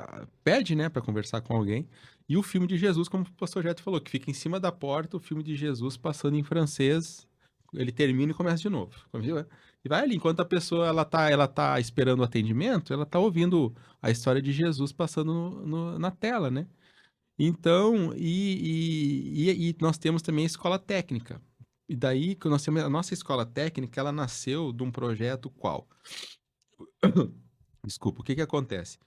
S5: pede, né, para conversar com alguém. E o filme de Jesus, como o pastor Jeto falou, que fica em cima da porta, o filme de Jesus passando em francês, ele termina e começa de novo. Viu? E vai ali, enquanto a pessoa ela tá esperando o atendimento, ela tá ouvindo a história de Jesus passando na tela, né? Então, e nós temos também a escola técnica. E daí, que nós temos a nossa escola técnica, ela nasceu de um projeto qual? Desculpa, o que que acontece?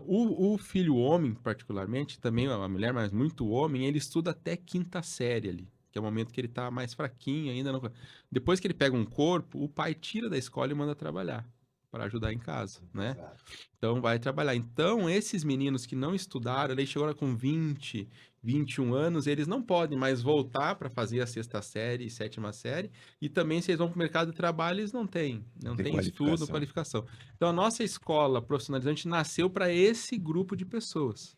S5: O filho homem, particularmente, também a mulher, mas muito homem, ele estuda até quinta série ali, que é o momento que ele tá mais fraquinho ainda. Não... Depois que ele pega um corpo, o pai tira da escola e manda trabalhar para ajudar em casa, né? Então vai trabalhar. Então, esses meninos que não estudaram, ele chegou lá com 20, 21 anos, eles não podem mais voltar para fazer a sexta série e sétima série. E também, se eles vão para o mercado de trabalho, eles não
S3: Tem
S5: têm estudo, qualificação. Então, a nossa escola profissionalizante nasceu para esse grupo de pessoas,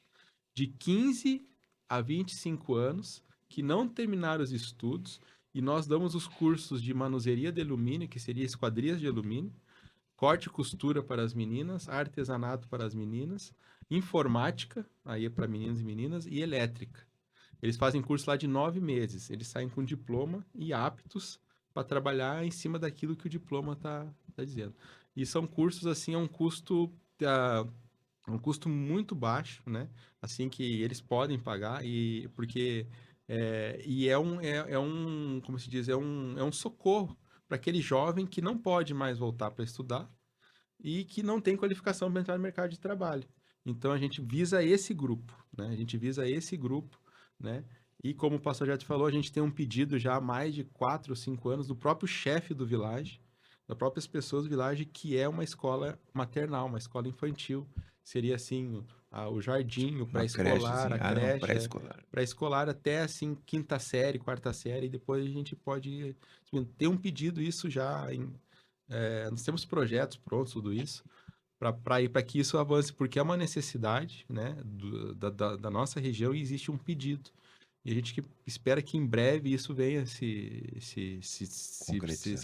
S5: de 15 a 25 anos, que não terminaram os estudos, e nós damos os cursos de manuseria de alumínio, que seria esquadrias de alumínio, corte e costura para as meninas, artesanato para as meninas, informática, aí é para meninos e meninas, e elétrica. Eles fazem curso lá de 9 meses. Eles saem com diploma e aptos para trabalhar em cima daquilo que o diploma tá dizendo. E são cursos, assim, é um custo muito baixo, né? Assim, que eles podem pagar, e porque como se diz, é um socorro para aquele jovem que não pode mais voltar para estudar e que não tem qualificação para entrar no mercado de trabalho. Então a gente visa esse grupo, né? A gente visa esse grupo, né? E como o pastor já te falou, a gente tem um pedido já há mais de 4 ou 5 anos do próprio chefe do Village, das próprias pessoas do Village, que é uma escola maternal, uma escola infantil. Seria assim, o jardim, o
S3: Uma creche,
S5: pré-escolar,
S3: assim.
S5: a
S3: Ah, não,
S5: creche,
S3: pré-escolar.
S5: pré-escolar até assim, quinta série, quarta série, e depois a gente pode ter um pedido isso já nós temos projetos prontos, tudo isso, para que isso avance, porque é uma necessidade, né, da nossa região, e existe um pedido. E a gente espera que em breve isso venha se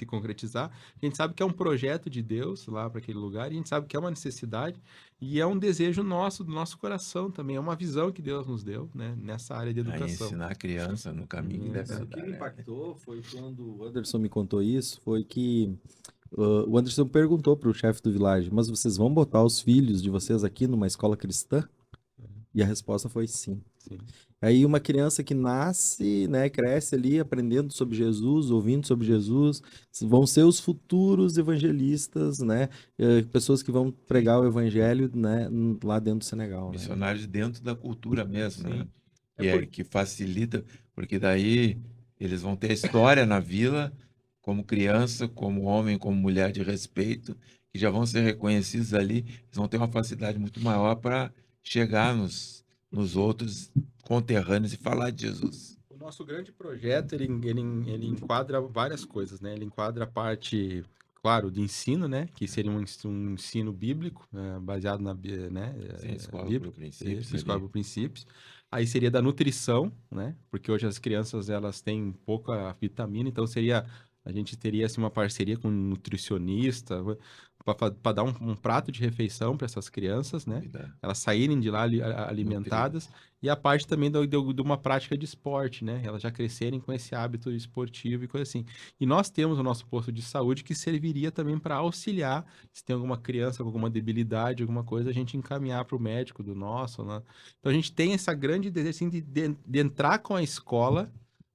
S5: concretizar. A gente sabe que é um projeto de Deus lá para aquele lugar, e a gente sabe que é uma necessidade, e é um desejo nosso, do nosso coração também. É uma visão que Deus nos deu, né, nessa área de
S3: Aí
S5: educação.
S3: ensinar a criança no caminho que deve
S4: O
S3: andar,
S4: que me
S3: né?
S4: impactou foi quando o Anderson me contou isso, foi que o Anderson perguntou para o chefe do Village, mas vocês vão botar os filhos de vocês aqui numa escola cristã? E a resposta foi sim.
S5: Sim.
S4: Aí uma criança que nasce, né, cresce ali aprendendo sobre Jesus, ouvindo sobre Jesus, vão ser os futuros evangelistas, né, pessoas que vão pregar o evangelho, né, lá dentro do Senegal, né?
S3: Missionários dentro da cultura mesmo, né?
S5: Sim. É
S3: Que facilita, porque daí eles vão ter a história na vila, como criança, como homem, como mulher de respeito, que já vão ser reconhecidos ali, eles vão ter uma facilidade muito maior para chegar nos outros conterrâneos e falar de Jesus.
S5: O nosso grande projeto, ele enquadra várias coisas, né? Ele enquadra a parte, claro, de ensino, né? Que seria um ensino bíblico, baseado né?
S3: Sim, escola por
S5: Bíblico,
S3: princípios
S5: escola
S3: ali.
S5: por princípios. Aí seria da nutrição, né? Porque hoje as crianças, elas têm pouca vitamina, então a gente teria, assim, uma parceria com um nutricionista, para dar um prato de refeição para essas crianças, né?
S3: Cuidar.
S5: Elas saírem de lá alimentadas. E a parte também de uma prática de esporte, né? Elas já crescerem com esse hábito esportivo e coisa assim. E nós temos o nosso posto de saúde, que serviria também para auxiliar, se tem alguma criança com alguma debilidade, alguma coisa, a gente encaminhar para o médico do nosso, né? Então a gente tem essa grande desejo, assim, de entrar com a escola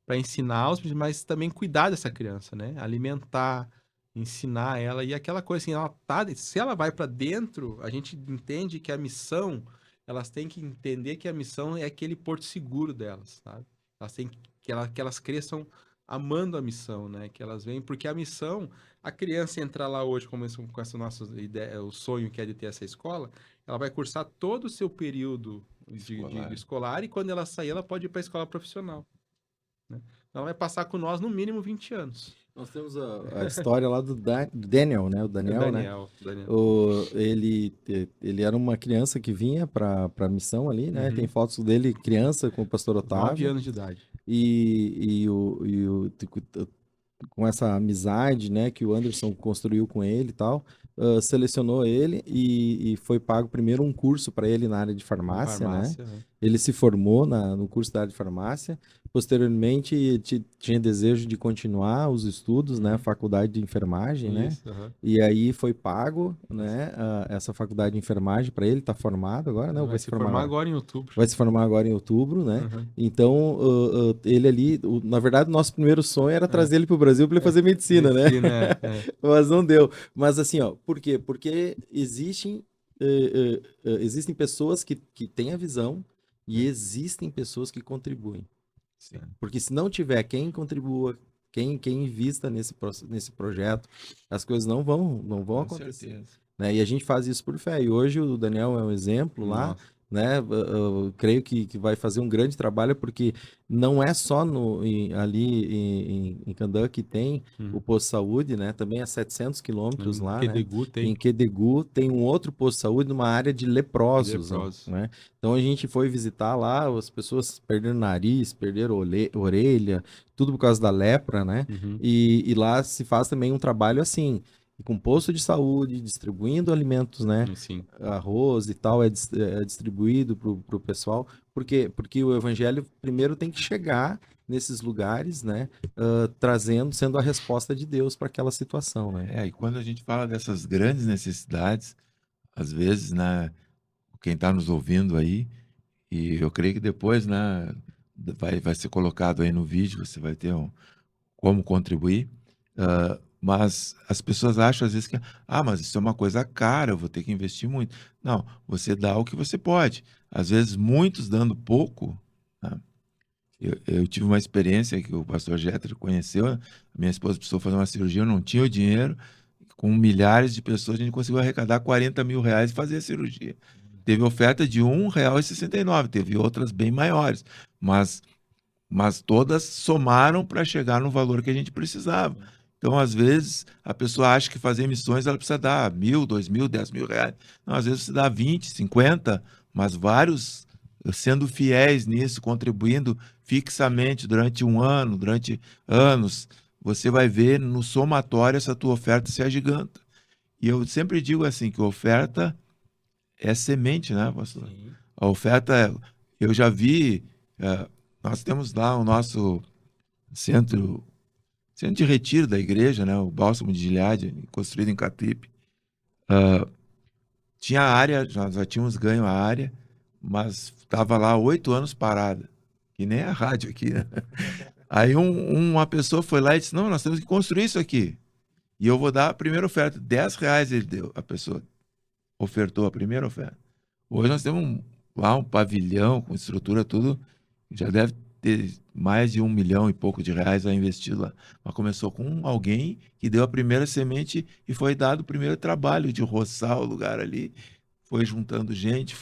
S5: para ensinar, mas também cuidar dessa criança, né? Alimentar, ensinar ela. E aquela coisa assim, se ela vai para dentro, a gente entende que a missão, elas têm que entender que a missão é aquele porto seguro delas, sabe? Elas têm que elas cresçam amando a missão, né? Que elas vêm, porque a missão, a criança entrar lá hoje com essa nossa ideia, o sonho que é de ter essa escola, ela vai cursar todo o seu período
S3: Escolar.
S5: de escolar, e quando ela sair, ela pode ir para a escola profissional, né? Ela vai passar com nós no mínimo 20 anos.
S4: Nós temos a história lá do Daniel, né? O Daniel, né?
S5: Daniel.
S4: Ele era uma criança que vinha para a missão ali, né?
S5: Uhum.
S4: Tem fotos dele criança com o pastor
S5: 9
S4: Otávio.
S5: anos de idade.
S4: Com essa amizade, né, que o Anderson construiu com ele e tal, selecionou ele e foi pago primeiro um curso para ele na área de farmácia, né?
S5: Né?
S4: Ele se formou no curso da área de farmácia. Posteriormente, tinha desejo de continuar os estudos, né? Faculdade de enfermagem, né?
S5: Isso, aham.
S4: E aí foi pago, né? Essa faculdade de enfermagem para ele, tá formado agora, né? Ou
S5: Vai se formar agora em outubro.
S4: Vai se formar agora em outubro, né?
S5: Uhum.
S4: Então, ele ali, na verdade, o nosso primeiro sonho era trazer ele para o Brasil para ele fazer medicina, né? Mas não deu. Mas assim, ó, por quê? Porque existem pessoas que têm a visão e existem pessoas que contribuem.
S3: Sim.
S4: Porque se não tiver quem contribua, quem invista nesse projeto, as coisas não vão
S3: Com
S4: acontecer.
S3: certeza.
S4: Né? E a gente faz isso por fé. E hoje o Daniel é um exemplo lá,
S5: Nossa.
S4: né? Eu creio que vai fazer um grande trabalho, porque não é só ali em Candã que tem o posto de saúde, né? Também a 700 quilômetros lá,
S5: Quedegu
S4: né? Em Quedegu tem um outro posto de saúde numa área de leprosos, né? Então a gente foi visitar lá, as pessoas perderam nariz, perderam orelha, tudo por causa da lepra, né?
S5: Uhum.
S4: E lá se faz também um trabalho assim, com posto de saúde, distribuindo alimentos, né?
S5: Sim.
S4: Arroz e tal é distribuído para o pessoal. Por quê? Porque o evangelho primeiro tem que chegar nesses lugares, né? Sendo a resposta de Deus para aquela situação, né?
S3: E quando a gente fala dessas grandes necessidades, às vezes, né, quem está nos ouvindo aí, e eu creio que depois, né, vai ser colocado aí no vídeo, você vai ter como contribuir, mas as pessoas acham às vezes que, mas isso é uma coisa cara, eu vou ter que investir muito. Não, você dá o que você pode. Às vezes, muitos dando pouco, né? Eu tive uma experiência que o pastor Jéter conheceu, né? Minha esposa precisou fazer uma cirurgia, eu não tinha o dinheiro, com milhares de pessoas, a gente conseguiu arrecadar 40 mil reais e fazer a cirurgia. Teve oferta de R$1,69, teve outras bem maiores, mas todas somaram para chegar no valor que a gente precisava. Então, às vezes, a pessoa acha que fazer missões ela precisa dar 1.000, 2.000, 10.000 reais. Não, às vezes você dá 20, 50, mas vários sendo fiéis nisso, contribuindo fixamente durante um ano, durante anos, você vai ver no somatório essa tua oferta se agiganta. E eu sempre digo assim, que a oferta é semente, né, pastor? Sim. A oferta, eu já vi, nós temos lá o nosso centro de retiro da igreja, né, o Bálsamo de Gileade, construído em Catripe. Tinha área, nós já tínhamos ganho a área, mas estava lá 8 anos parada, que nem a rádio aqui, né? Aí uma pessoa foi lá e disse, não, nós temos que construir isso aqui. E eu vou dar a primeira oferta, R$10 ele deu, a pessoa ofertou a primeira oferta. Hoje nós temos lá um pavilhão com estrutura, tudo, já deve ter mais de 1 milhão e pouco de reais a investir lá. Mas começou com alguém que deu a primeira semente e foi dado o primeiro trabalho de roçar o lugar ali, foi juntando gente,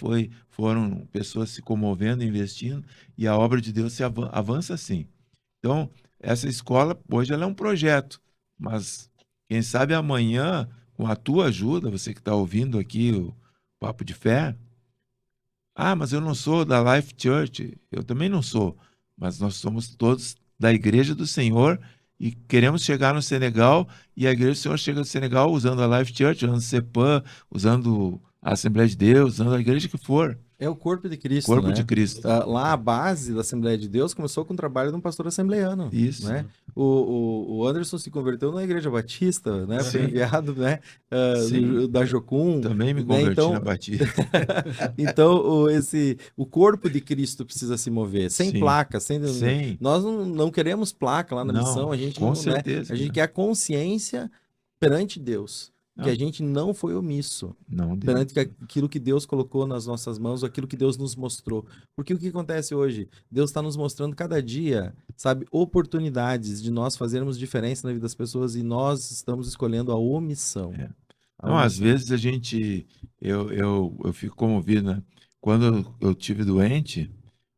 S3: foram pessoas se comovendo, investindo, e a obra de Deus se avança assim. Então, essa escola, hoje ela é um projeto, mas quem sabe amanhã, com a tua ajuda, você que está ouvindo aqui o Papo de Fé, mas eu não sou da Life Church, eu também não sou, mas nós somos todos da Igreja do Senhor e queremos chegar no Senegal, e a Igreja do Senhor chega no Senegal usando a Life Church, usando o CEPAM, usando a Assembleia de Deus, usando a igreja que for.
S4: É o corpo de Cristo,
S3: Corpo
S4: né?
S3: de Cristo.
S4: Lá a base da Assembleia de Deus começou com o trabalho de um pastor assembleiano.
S3: Isso.
S4: Né? O Anderson se converteu na Igreja Batista, né? Foi enviado, né? Da Jocum.
S3: Também me converti, né? Então, na Batista.
S4: Então, o corpo de Cristo precisa se mover, sem placa, sem. Nós não queremos placa lá na missão, a gente
S3: com certeza.
S4: Né? A gente quer a consciência perante Deus. Que a gente não foi omisso perante aquilo que Deus colocou nas nossas mãos, aquilo que Deus nos mostrou. Porque o que acontece hoje? Deus está nos mostrando cada dia, sabe, oportunidades de nós fazermos diferença na vida das pessoas, e nós estamos escolhendo a omissão.
S3: Não, às vezes eu fico comovido, né? Quando eu tive doente,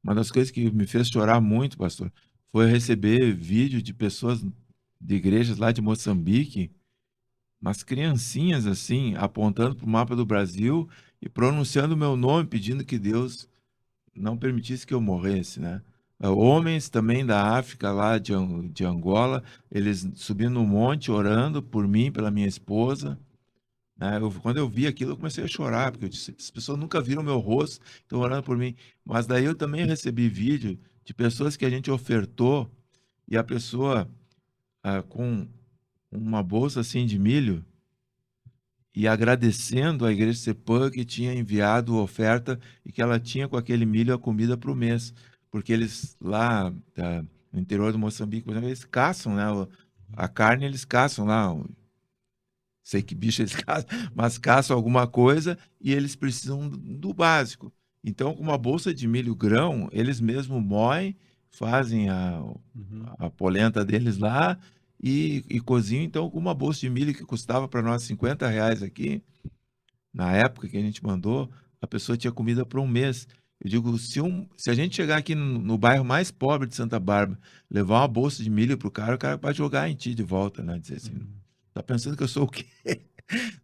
S3: uma das coisas que me fez chorar muito, pastor, foi receber vídeo de pessoas de igrejas lá de Moçambique, umas criancinhas assim, apontando para o mapa do Brasil e pronunciando o meu nome, pedindo que Deus não permitisse que eu morresse, né? Homens também da África, lá de Angola, eles subindo no monte, orando por mim, pela minha esposa, né? Quando eu vi aquilo, eu comecei a chorar, porque eu disse, as pessoas nunca viram meu rosto, estão orando por mim. Mas daí eu também recebi vídeo de pessoas que a gente ofertou e a pessoa com uma bolsa assim de milho e agradecendo a igreja CEPAM que tinha enviado oferta e que ela tinha com aquele milho a comida para o mês. Porque eles lá no interior do Moçambique, por exemplo, eles caçam, né? A carne eles caçam lá, sei que bicho eles caçam, mas caçam alguma coisa e eles precisam do básico. Então, com uma bolsa de milho grão, eles mesmos moem, fazem a polenta deles lá e cozinham. Então, com uma bolsa de milho que custava para nós R$ 50 aqui, na época que a gente mandou, a pessoa tinha comida para um mês. Eu digo, se a gente chegar aqui no bairro mais pobre de Santa Bárbara, levar uma bolsa de milho para o cara vai jogar em ti de volta, né? Dizer assim, tá pensando que eu sou o quê?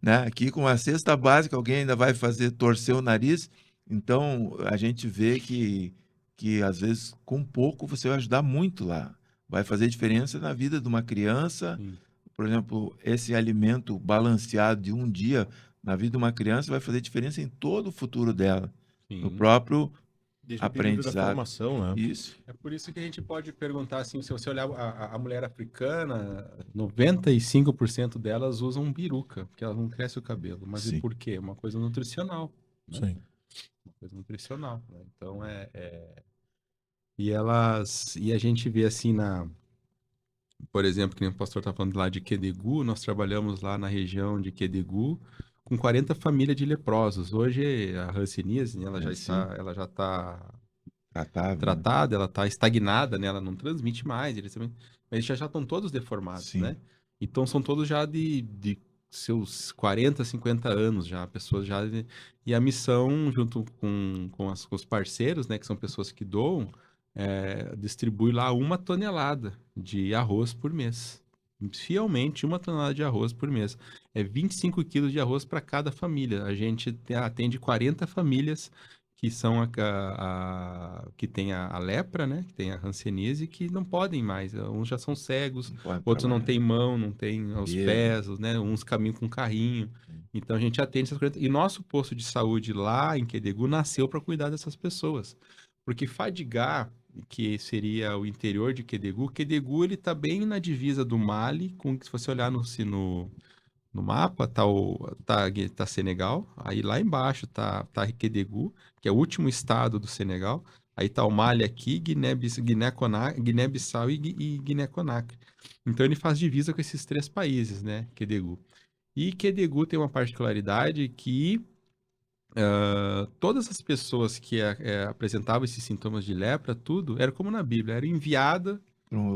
S3: Né? Aqui com a cesta básica, alguém ainda vai fazer torcer o nariz. Então, a gente vê que às vezes, com pouco, você vai ajudar muito lá. Vai fazer diferença na vida de uma criança.
S5: Sim.
S3: Por exemplo, esse alimento balanceado de um dia na vida de uma criança vai fazer diferença em todo o futuro dela, no
S5: Sim.
S3: próprio
S2: Desde o período da
S3: aprendizado.
S2: formação, né?
S3: Isso.
S5: É por isso que a gente pode perguntar assim, se você olhar a mulher africana, 95% delas usam peruca, porque elas não crescem o cabelo. Mas
S3: Sim.
S5: e por quê? Uma coisa nutricional, né?
S2: Sim.
S5: Uma coisa nutricional, né? Então e a gente vê assim por exemplo, que nem o pastor está falando lá de Quedegu, nós trabalhamos lá na região de Quedegu com 40 famílias de leprosos. Hoje a hanseníase, né, ela já está tratada, ela está estagnada, né? Ela não transmite mais, mas eles já estão todos deformados,
S3: Sim.
S5: né? Então são todos já de seus 40, 50 anos já, pessoas já... E a missão, junto com os parceiros, né, que são pessoas que doam, distribui lá 1 tonelada de arroz por mês. Fielmente, 1 tonelada de arroz por mês. É 25 quilos de arroz para cada família. A gente atende 40 famílias que são que tem a lepra, né? Que tem a hanseníase, que não podem mais. Uns já são cegos, outros não têm mão, não têm os pés, né? Uns caminham com carrinho. Então a gente atende essas 40. E nosso posto de saúde lá em Quedegu nasceu para cuidar dessas pessoas. Porque Fadigá, que seria o interior de Quedegu ele está bem na divisa do Mali, se você olhar no mapa, tá Senegal, aí lá embaixo tá Quedegu, que é o último estado do Senegal, aí tá o Mali aqui, Guiné-Bissau e Guiné-Conakry. Então ele faz divisa com esses 3 países, né, Quedegu. E Quedegu tem uma particularidade que todas as pessoas que apresentavam esses sintomas de lepra, tudo, era como na Bíblia, era enviada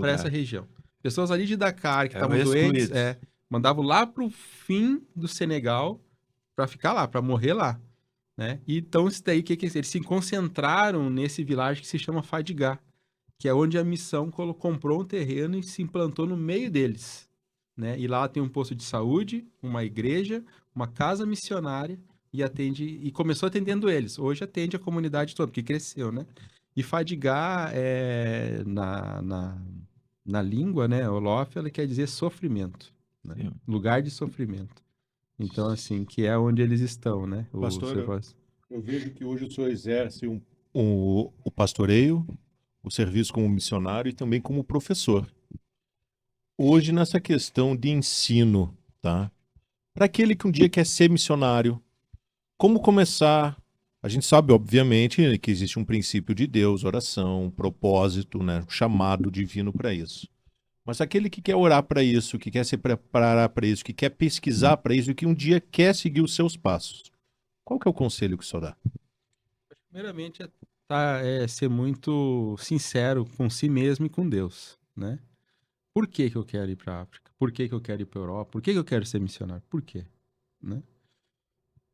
S5: para essa região. Pessoas ali de Dakar que estavam doentes, mandavam lá para o fim do Senegal para ficar lá, para morrer lá, né? E então isso daí, eles se concentraram nesse vilarejo que se chama Fadigá, que é onde a missão comprou um terreno e se implantou no meio deles, né? E lá tem um posto de saúde, uma igreja, uma casa missionária e começou atendendo eles. Hoje atende a comunidade toda, porque cresceu, né? E Fadigá na língua, né, Olof, ela quer dizer sofrimento, né? Lugar de sofrimento. Então, assim, que é onde eles estão, né?
S2: Pastor, eu vejo que hoje o senhor exerce o pastoreio, o serviço como missionário e também como professor. Hoje, nessa questão de ensino, tá? Para aquele que um dia quer ser missionário, como começar? A gente sabe, obviamente, que existe um princípio de Deus, oração, propósito, né? Um chamado divino para isso. Mas aquele que quer orar para isso, que quer se preparar para isso, que quer pesquisar para isso e que um dia quer seguir os seus passos, qual que é o conselho que o senhor dá?
S5: Primeiramente, é ser muito sincero com si mesmo e com Deus, né? Por que eu quero ir para a África? Por que eu quero ir para a Europa? Por que eu quero ser missionário? Por quê? né?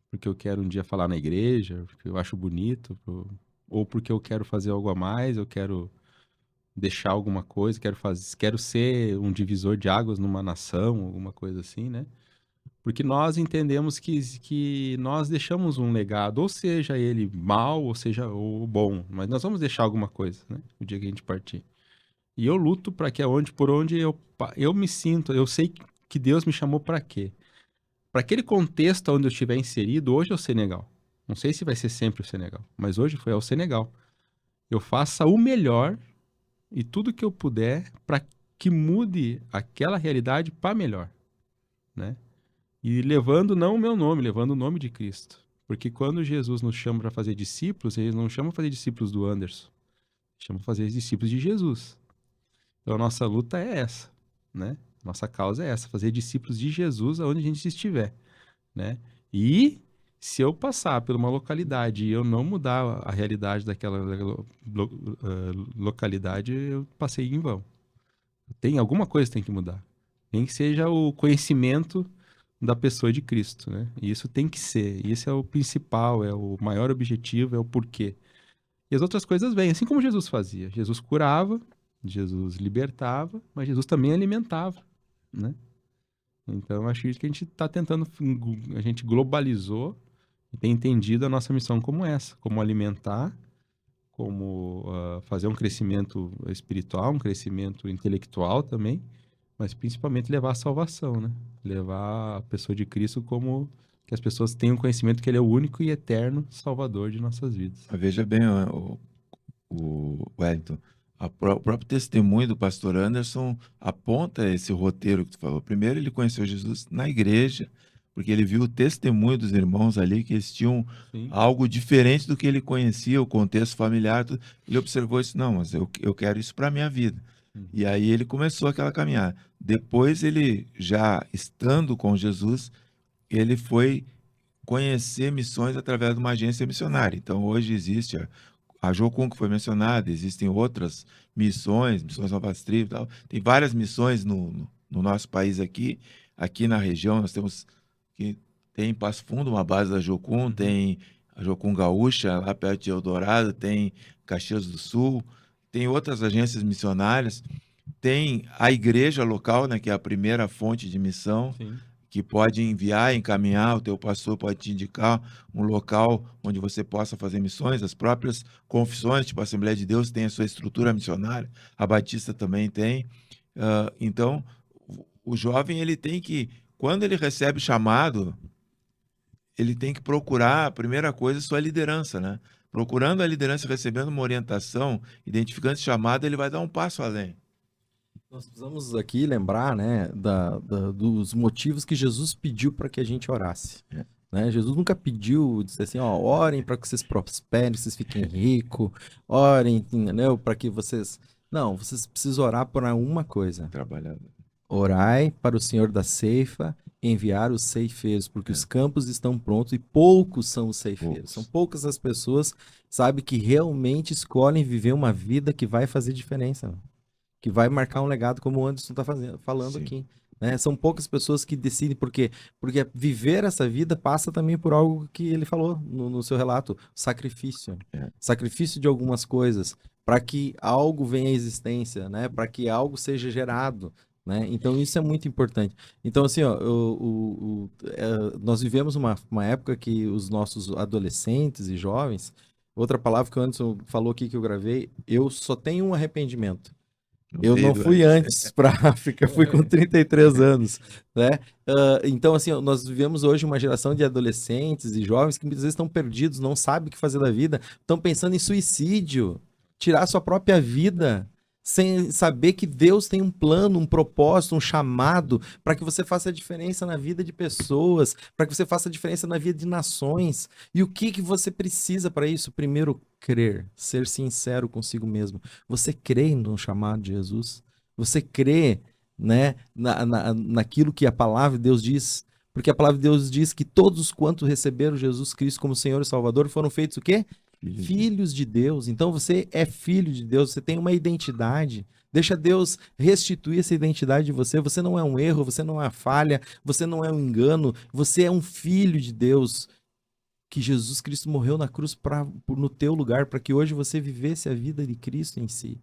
S5: Porque eu quero um dia falar na igreja, porque eu acho bonito, ou porque eu quero fazer algo a mais, eu quero deixar alguma coisa, quero ser um divisor de águas numa nação, alguma coisa assim, né? Porque nós entendemos que nós deixamos um legado, ou seja ele mal, ou seja o bom, mas nós vamos deixar alguma coisa, né? O dia que a gente partir. E eu luto para que por onde eu me sinto, eu sei que Deus me chamou para quê? Para aquele contexto onde eu estiver inserido, hoje é o Senegal. Não sei se vai ser sempre o Senegal, mas hoje foi ao Senegal. Eu faça o melhor e tudo que eu puder para que mude aquela realidade para melhor, né? E levando não o meu nome, levando o nome de Cristo. Porque quando Jesus nos chama para fazer discípulos, ele não chama para fazer discípulos do Anderson, chama para fazer discípulos de Jesus. Então a nossa luta é essa, né? Nossa causa é essa, fazer discípulos de Jesus aonde a gente estiver, né? E se eu passar por uma localidade e eu não mudar a realidade daquela localidade, eu passei em vão. Tem alguma coisa que tem que mudar. Nem que seja o conhecimento da pessoa de Cristo, né? E isso tem que ser. Isso é o principal, é o maior objetivo, é o porquê. E as outras coisas vêm, assim como Jesus fazia. Jesus curava, Jesus libertava, mas Jesus também alimentava, né? Então, acho que a gente está tentando, a gente globalizou e tem entendido a nossa missão como essa, como alimentar, como fazer um crescimento espiritual, um crescimento intelectual também, mas principalmente levar a salvação, né? Levar a pessoa de Cristo como que as pessoas tenham conhecimento que ele é o único e eterno Salvador de nossas vidas.
S3: Veja bem, o Wellington, o próprio testemunho do pastor Anderson aponta esse roteiro que tu falou. Primeiro, ele conheceu Jesus na igreja, porque ele viu o testemunho dos irmãos ali, que eles tinham
S5: Sim.
S3: algo diferente do que ele conhecia, o contexto familiar. Tudo. Ele observou isso, não, mas eu quero isso para a minha vida. E aí ele começou aquela caminhada. Depois, ele, já estando com Jesus, ele foi conhecer missões através de uma agência missionária. Então, hoje existe a Jocum, que foi mencionada, existem outras missões Novas Tribos e tal. Tem várias missões no nosso país aqui na região. Nós temos, tem em Passo Fundo uma base da Jocum, tem a Jocum Gaúcha, lá perto de Eldorado, tem Caxias do Sul, tem outras agências missionárias, tem a igreja local, né, que é a primeira fonte de missão.
S5: Sim.
S3: Que pode enviar, encaminhar, o teu pastor pode te indicar um local onde você possa fazer missões. As próprias confissões, tipo a Assembleia de Deus, tem a sua estrutura missionária, a Batista também tem. Então, o jovem, ele tem que, quando ele recebe chamado, ele tem que procurar, a primeira coisa, sua liderança, né? Procurando a liderança, recebendo uma orientação, identificando esse chamado, ele vai dar um passo além.
S4: Nós precisamos aqui lembrar, né, dos motivos que Jesus pediu para que a gente orasse. Né? Jesus nunca pediu, disse assim, ó, orem para que vocês prosperem, vocês fiquem ricos, orem, entendeu? Para que vocês... Não, vocês precisam orar por uma coisa. Orai para o Senhor da ceifa enviar os ceifeiros, porque os campos estão prontos e poucos são os ceifeiros. São poucas as pessoas, sabe, que realmente escolhem viver uma vida que vai fazer diferença, que vai marcar um legado, como o Anderson está falando aqui. Né? São poucas pessoas que decidem, porque viver essa vida passa também por algo que ele falou no seu relato, sacrifício. Sacrifício de algumas coisas, para que algo venha à existência, né? Para que algo seja gerado. Né? Então isso é muito importante. Então assim, ó, nós vivemos uma época que os nossos adolescentes e jovens, outra palavra que o Anderson falou aqui que eu gravei, eu só tenho um arrependimento. Eu não fui antes para a África, fui com 33 anos, né? Então, assim, nós vivemos hoje uma geração de adolescentes e jovens que muitas vezes estão perdidos, não sabem o que fazer da vida, estão pensando em suicídio, tirar sua própria vida, sem saber que Deus tem um plano, um propósito, um chamado para que você faça a diferença na vida de pessoas, para que você faça a diferença na vida de nações. E o que você precisa para isso? Primeiro, crer, ser sincero consigo mesmo. Você crê no chamado de Jesus? Você crê, né, naquilo que a palavra de Deus diz? Porque a palavra de Deus diz que todos quantos receberam Jesus Cristo como Senhor e Salvador foram feitos o quê? Filhos de Deus. Então você é filho de Deus, você tem uma identidade. Deixa Deus restituir essa identidade de você. Você não é um erro, você não é uma falha, você não é um engano, você é um filho de Deus. Que Jesus Cristo morreu na cruz no teu lugar, para que hoje você vivesse a vida de Cristo em si.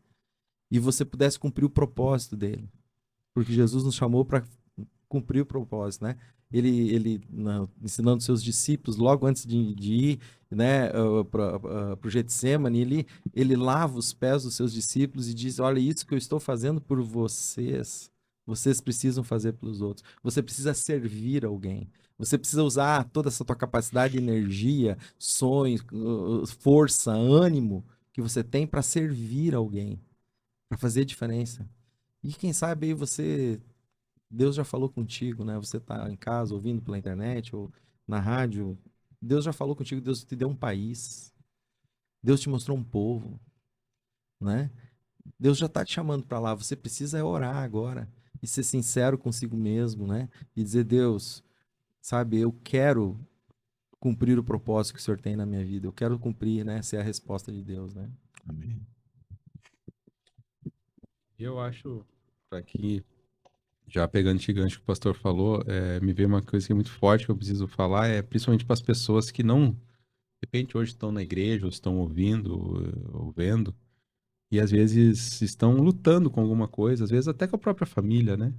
S4: E você pudesse cumprir o propósito dele. Porque Jesus nos chamou para cumprir o propósito, né? Ele ensinando seus discípulos, logo antes de ir, né, para o Getsemane, ele lava os pés dos seus discípulos e diz, olha, isso que eu estou fazendo por vocês, vocês precisam fazer pelos outros. Você precisa servir alguém. Você precisa usar toda essa tua capacidade, energia, sonhos, força, ânimo que você tem para servir alguém, para fazer diferença. E quem sabe aí Deus já falou contigo, né? Você está em casa ouvindo pela internet ou na rádio. Deus já falou contigo, Deus te deu um país. Deus te mostrou um povo, né? Deus já está te chamando para lá. Você precisa orar agora e ser sincero consigo mesmo, né? E dizer, Deus, sabe, eu quero cumprir o propósito que o Senhor tem na minha vida. Eu quero cumprir, né? Ser a resposta de Deus, né?
S3: Amém.
S5: Eu acho, aqui, já pegando esse gancho que o pastor falou, me veio uma coisa que é muito forte que eu preciso falar, principalmente para as pessoas que não, de repente hoje estão na igreja, ou estão ouvindo, ou vendo, e às vezes estão lutando com alguma coisa, às vezes até com a própria família, né?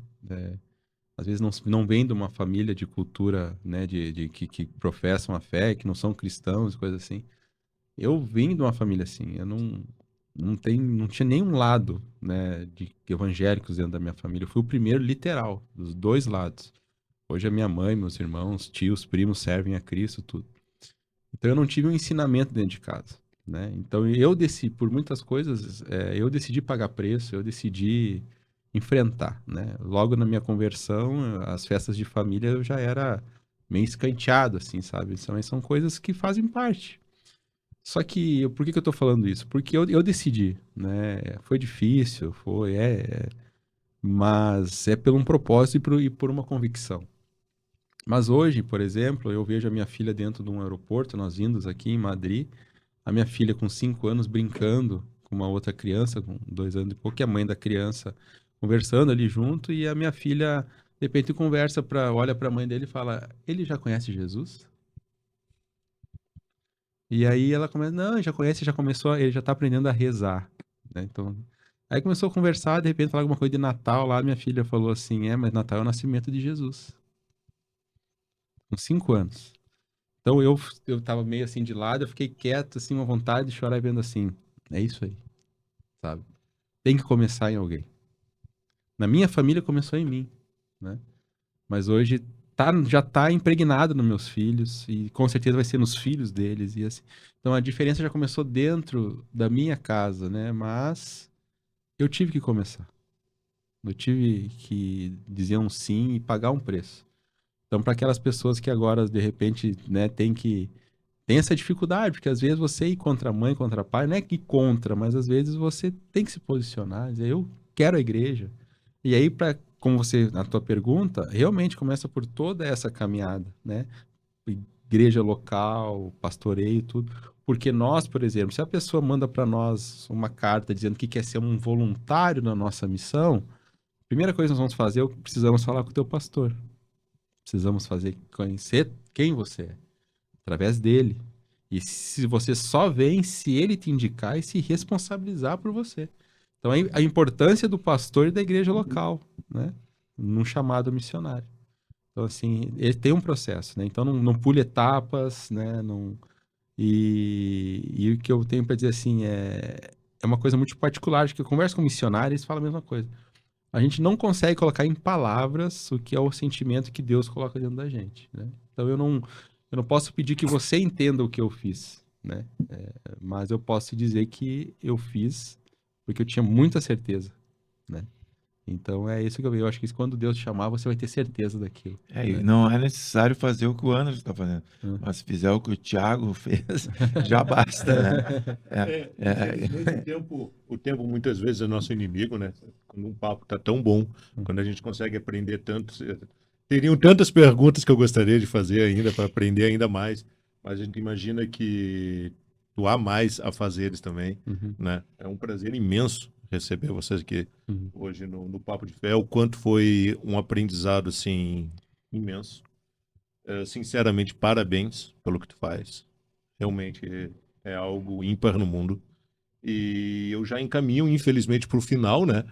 S5: Às vezes não vem de uma família de cultura, né, que professam a fé, que não são cristãos, coisas assim. Eu vim de uma família assim, eu não tinha nenhum lado, né, de evangélicos dentro da minha família. Eu fui o primeiro literal, dos dois lados. Hoje a minha mãe, meus irmãos, tios, primos servem a Cristo, tudo. Então eu não tive um ensinamento dentro de casa, né? Então eu decidi, por muitas coisas, eu decidi pagar preço, eu decidi enfrentar, né? Logo na minha conversão, as festas de família eu já era meio escanteado, assim, sabe? São coisas que fazem parte. Só que, por que eu tô falando isso? Porque eu decidi, né? Foi difícil, mas é por um propósito e por uma convicção. Mas hoje, por exemplo, eu vejo a minha filha dentro de um aeroporto, nós indos aqui em Madrid, a minha filha com 5 anos brincando com uma outra criança, com 2 anos e pouco, e a mãe da criança conversando ali junto, e a minha filha, de repente, olha para a mãe dele e fala, ele já conhece Jesus? E aí ela começa, não, já conhece, já começou, ele já tá aprendendo a rezar, né? Então, aí começou a conversar, de repente falar alguma coisa de Natal lá, minha filha falou assim, mas Natal é o nascimento de Jesus. Com 5 anos. Então eu tava meio assim de lado, eu fiquei quieto, assim, uma vontade de chorar vendo assim, é isso aí, sabe? Tem que começar em alguém. Na minha família começou em mim, né? Mas hoje já tá impregnado nos meus filhos e com certeza vai ser nos filhos deles e assim. Então a diferença já começou dentro da minha casa, né? Mas eu tive que começar. Eu tive que dizer um sim e pagar um preço. Então para aquelas pessoas que agora de repente, né, tem essa dificuldade, porque às vezes você ir contra a mãe, contra o pai, não é que contra, mas às vezes você tem que se posicionar, dizer, eu quero a igreja. E aí, como você, na tua pergunta, realmente começa por toda essa caminhada, né? Igreja local, pastoreio, tudo. Porque nós, por exemplo, se a pessoa manda para nós uma carta dizendo que quer ser um voluntário na nossa missão, a primeira coisa que nós vamos fazer, precisamos falar com o teu pastor. Precisamos conhecer quem você é, através dele. E se você só vem se ele te indicar e se responsabilizar por você. Então, a importância do pastor e da igreja local, né? Num chamado missionário. Então, assim, ele tem um processo, né? Então, não pule etapas, né? E o que eu tenho para dizer, assim, é uma coisa muito particular, que eu converso com missionários e eles falam a mesma coisa. A gente não consegue colocar em palavras o que é o sentimento que Deus coloca dentro da gente, né? Então, eu não posso pedir que você entenda o que eu fiz, né? Mas eu posso dizer que eu fiz porque eu tinha muita certeza, né? Então é isso que eu acho que quando Deus te chamar, você vai ter certeza daquilo.
S3: E
S5: Né?
S3: não é necessário fazer o que o Anderson está fazendo, mas se fizer o que o Thiago fez, já basta, né?
S2: Infelizmente, o tempo muitas vezes é nosso inimigo, né? Quando um papo está tão bom, quando a gente consegue aprender tanto. Teriam tantas perguntas que eu gostaria de fazer ainda, para aprender ainda mais, mas a gente imagina que do A Mais Afazeres também,
S5: Uhum.
S2: né? É um prazer imenso receber vocês aqui
S5: Uhum.
S2: hoje no Papo de Fé. O quanto foi um aprendizado, assim, imenso. Sinceramente, parabéns pelo que tu faz. Realmente é algo ímpar no mundo. E eu já encaminho, infelizmente, para o final, né?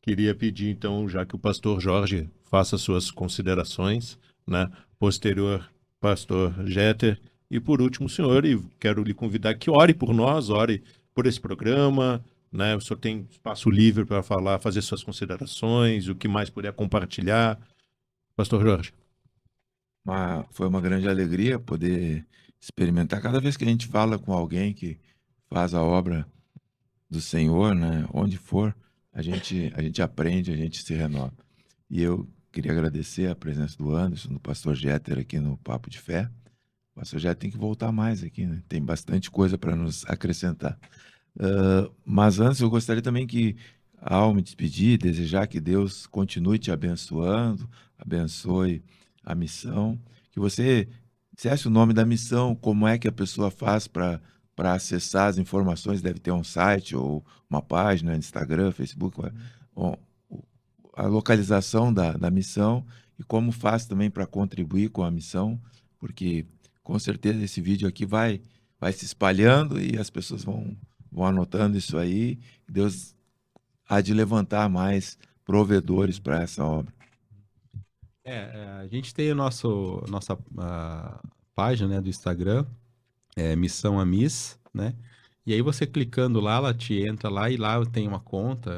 S2: Queria pedir, então, já que o pastor Jorge faça suas considerações, né? Posterior, pastor Jeter. E por último, senhor, e quero lhe convidar que ore por nós, ore por esse programa, né? O senhor tem espaço livre para falar, fazer suas considerações, o que mais puder compartilhar. Pastor Jorge.
S3: Foi uma grande alegria poder experimentar. Cada vez que a gente fala com alguém que faz a obra do Senhor, né, onde for, a gente aprende, a gente se renova. E eu queria agradecer a presença do Anderson, do pastor Jeter aqui no Papo de Fé. O pastor Jeter tem que voltar mais aqui, né? Tem bastante coisa para nos acrescentar. Mas antes eu gostaria também que, ao me despedir, desejar que Deus continue te abençoando, abençoe a missão, que você dissesse o nome da missão, como é que a pessoa faz para acessar as informações, deve ter um site ou uma página, Instagram, Facebook, o- a localização da missão e como faz também para contribuir com a missão, porque com certeza esse vídeo aqui vai se espalhando e as pessoas vão anotando isso aí. Deus há de levantar mais provedores para essa obra.
S5: A gente tem nossa página, né, do Instagram, Missão a Miss, né? E aí você clicando lá, ela te entra lá e lá tem uma conta,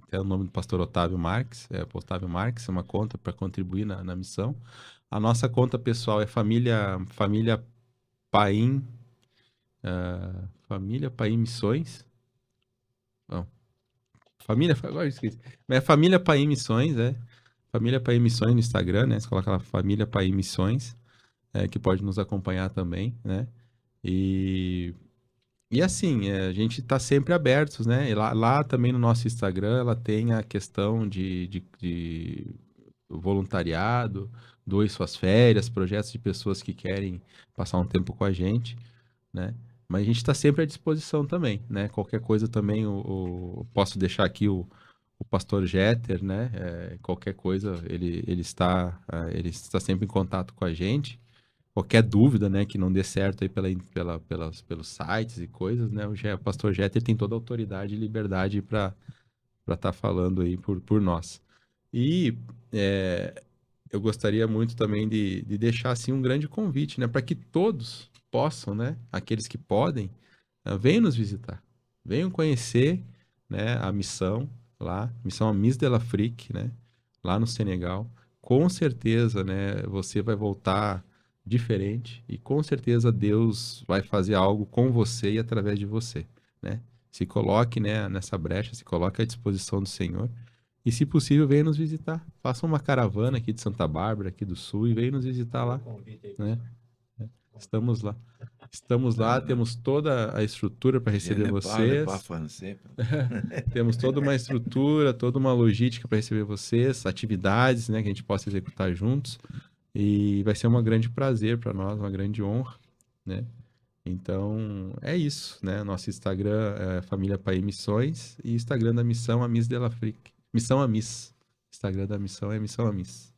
S5: até o nome do pastor Otávio Marques, Otávio Marques, é uma conta para contribuir na missão. A nossa conta pessoal é Família Paim, Família Paim Missões. Não, agora eu esqueci. É Família Paim Missões, Família Paim Missões no Instagram, né? Você coloca lá Família Paim Missões, que pode nos acompanhar também, né? E assim, a gente está sempre abertos, né? E lá também no nosso Instagram, ela tem a questão de voluntariado, doe suas férias, projetos de pessoas que querem passar um tempo com a gente, né? Mas a gente está sempre à disposição também, né? Qualquer coisa também, posso deixar aqui o pastor Jeter, né? Qualquer coisa, ele está sempre em contato com a gente. Qualquer dúvida, né, que não dê certo aí pelos sites e coisas, né, o pastor Jeter tem toda a autoridade e liberdade para estar falando aí por nós. E eu gostaria muito também de deixar assim um grande convite, né, para que todos possam, né, aqueles que podem, venham nos visitar, venham conhecer, né, a missão lá, missão Amis de l'Afrique, né, lá no Senegal. Com certeza, né, você vai voltar diferente e com certeza Deus vai fazer algo com você e através de você, né? Se coloque, né, nessa brecha, se coloque à disposição do Senhor. E, se possível, venha nos visitar. Faça uma caravana aqui de Santa Bárbara, aqui do Sul, e venha nos visitar lá, né? Estamos lá. Estamos lá, temos toda a estrutura para receber vocês. Temos toda uma estrutura, toda uma logística para receber vocês, atividades, né, que a gente possa executar juntos. E vai ser um grande prazer para nós, uma grande honra, né? Então, é isso, né? Nosso Instagram é Família Pai Missões e Instagram da missão Amis de l'Afrique. Missão Amis. Instagram da missão é Missão Amis.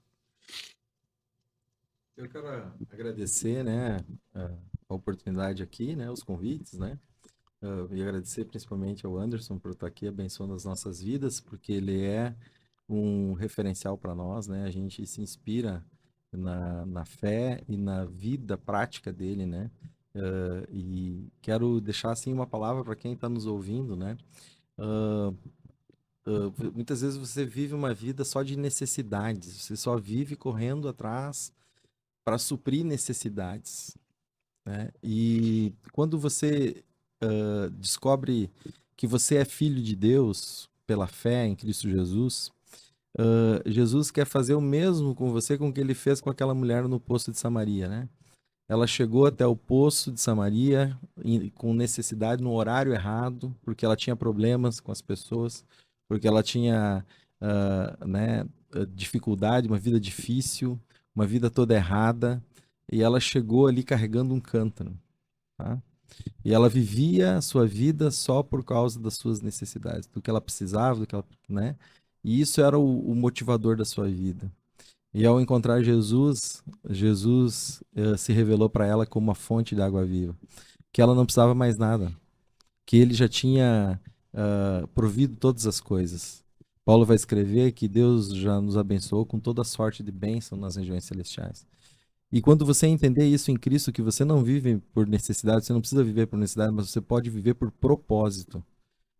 S4: Eu quero agradecer, né, a oportunidade aqui, né, os convites, né, e agradecer principalmente ao Anderson por estar aqui abençoando as nossas vidas, porque ele é um referencial para nós, né, a gente se inspira na fé e na vida prática dele, né, e quero deixar, assim, uma palavra para quem está nos ouvindo, né, muitas vezes você vive uma vida só de necessidades, você só vive correndo atrás para suprir necessidades, né? E quando você descobre que você é filho de Deus pela fé em Cristo Jesus, Jesus quer fazer o mesmo com você com o que ele fez com aquela mulher no poço de Samaria, né? Ela chegou até o poço de Samaria com necessidade no horário errado, porque ela tinha problemas com as pessoas, porque ela tinha né, dificuldade, uma vida difícil, uma vida toda errada, e ela chegou ali carregando um cântaro, tá? E ela vivia a sua vida só por causa das suas necessidades, do que ela precisava, do que ela, né? E isso era o motivador da sua vida. E ao encontrar Jesus, Jesus se revelou para ela como uma fonte de água viva, que ela não precisava mais nada, que ele já tinha provido todas as coisas. Paulo vai escrever que Deus já nos abençoou com toda sorte de bênção nas regiões celestiais. E quando você entender isso em Cristo, que você não vive por necessidade, você não precisa viver por necessidade, mas você pode viver por propósito.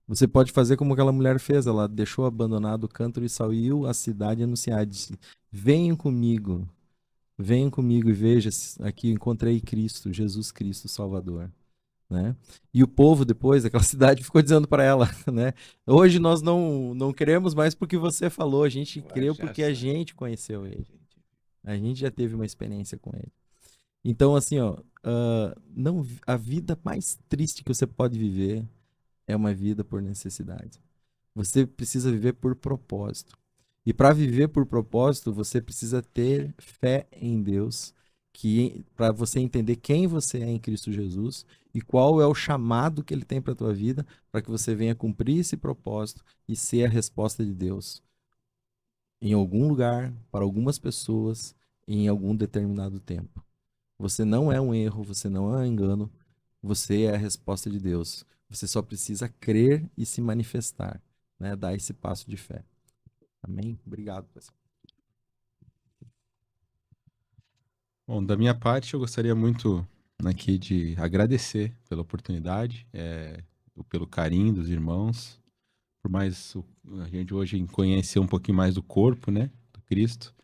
S4: Você pode fazer como aquela mulher fez, ela deixou abandonado o cântaro e saiu à cidade anunciar, disse, venham comigo e veja, aqui encontrei Cristo, Jesus Cristo Salvador. Né? E o povo depois daquela cidade ficou dizendo para ela, né? Hoje nós não queremos mais porque você falou, a gente creu porque a gente conheceu ele. A gente já teve uma experiência com ele. Então, assim, ó, a vida mais triste que você pode viver é uma vida por necessidade. Você precisa viver por propósito. E para viver por propósito, você precisa ter fé em Deus, para você entender quem você é em Cristo Jesus e qual é o chamado que ele tem para a tua vida, para que você venha cumprir esse propósito e ser a resposta de Deus em algum lugar, para algumas pessoas, em algum determinado tempo. Você não é um erro, você não é um engano, você é a resposta de Deus. Você só precisa crer e se manifestar, né? Dar esse passo de fé. Amém? Obrigado, pessoal.
S5: Bom, da minha parte, eu gostaria muito aqui de agradecer pela oportunidade, pelo carinho dos irmãos, por mais a gente hoje conhecer um pouquinho mais do corpo, né, do Cristo,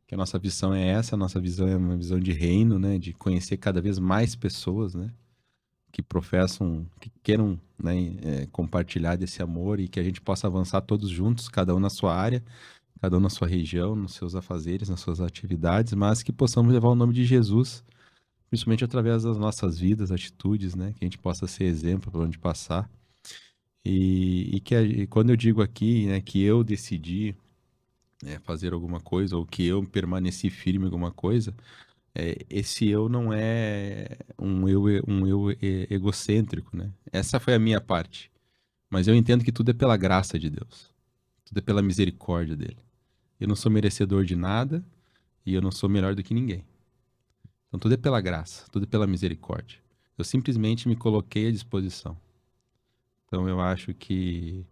S5: que a nossa visão é essa, a nossa visão é uma visão de reino, né, de conhecer cada vez mais pessoas, né, que professam, que queiram, né, compartilhar desse amor e que a gente possa avançar todos juntos, cada um na sua área, cada um na sua região, nos seus afazeres, nas suas atividades, mas que possamos levar o nome de Jesus, principalmente através das nossas vidas, atitudes, né, que a gente possa ser exemplo para onde passar. E quando eu digo aqui, né, que eu decidi fazer alguma coisa ou que eu permaneci firme em alguma coisa, esse eu não é um eu egocêntrico, né? Essa foi a minha parte. Mas eu entendo que tudo é pela graça de Deus. Tudo é pela misericórdia dele. Eu não sou merecedor de nada e eu não sou melhor do que ninguém. Então tudo é pela graça, tudo é pela misericórdia. Eu simplesmente me coloquei à disposição. Então eu acho que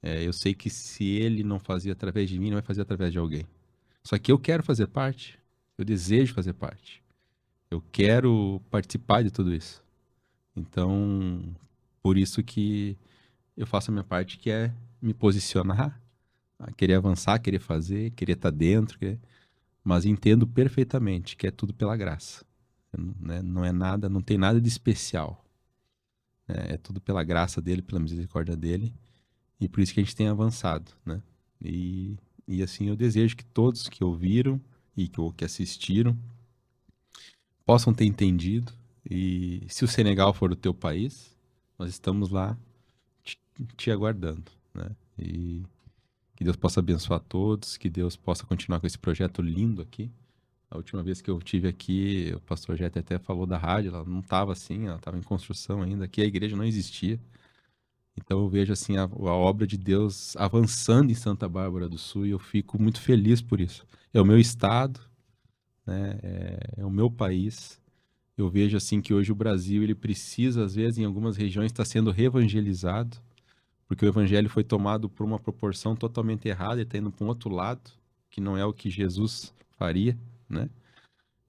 S5: eu sei que se ele não fazia através de mim, ele vai fazer através de alguém. Só que eu quero fazer parte, eu desejo fazer parte. Eu quero participar de tudo isso. Então, por isso que eu faço a minha parte, que é me posicionar, querer avançar, querer fazer, querer estar dentro, mas entendo perfeitamente que é tudo pela graça. Né? Não é nada, não tem nada de especial. É tudo pela graça dele, pela misericórdia dele. E por isso que a gente tem avançado, né? E assim, eu desejo que todos que ouviram e que assistiram possam ter entendido. E se o Senegal for o teu país, nós estamos lá te aguardando, né? E que Deus possa abençoar todos, que Deus possa continuar com esse projeto lindo aqui. A última vez que eu estive aqui, o pastor Jete até falou da rádio, ela não estava assim, ela estava em construção ainda, aqui a igreja não existia. Então eu vejo assim a obra de Deus avançando em Santa Bárbara do Sul e eu fico muito feliz por isso. É o meu estado, né? É o meu país. Eu vejo assim que hoje o Brasil ele precisa, às vezes, em algumas regiões, estar sendo reevangelizado, porque o evangelho foi tomado por uma proporção totalmente errada e está indo para um outro lado, que não é o que Jesus faria, né?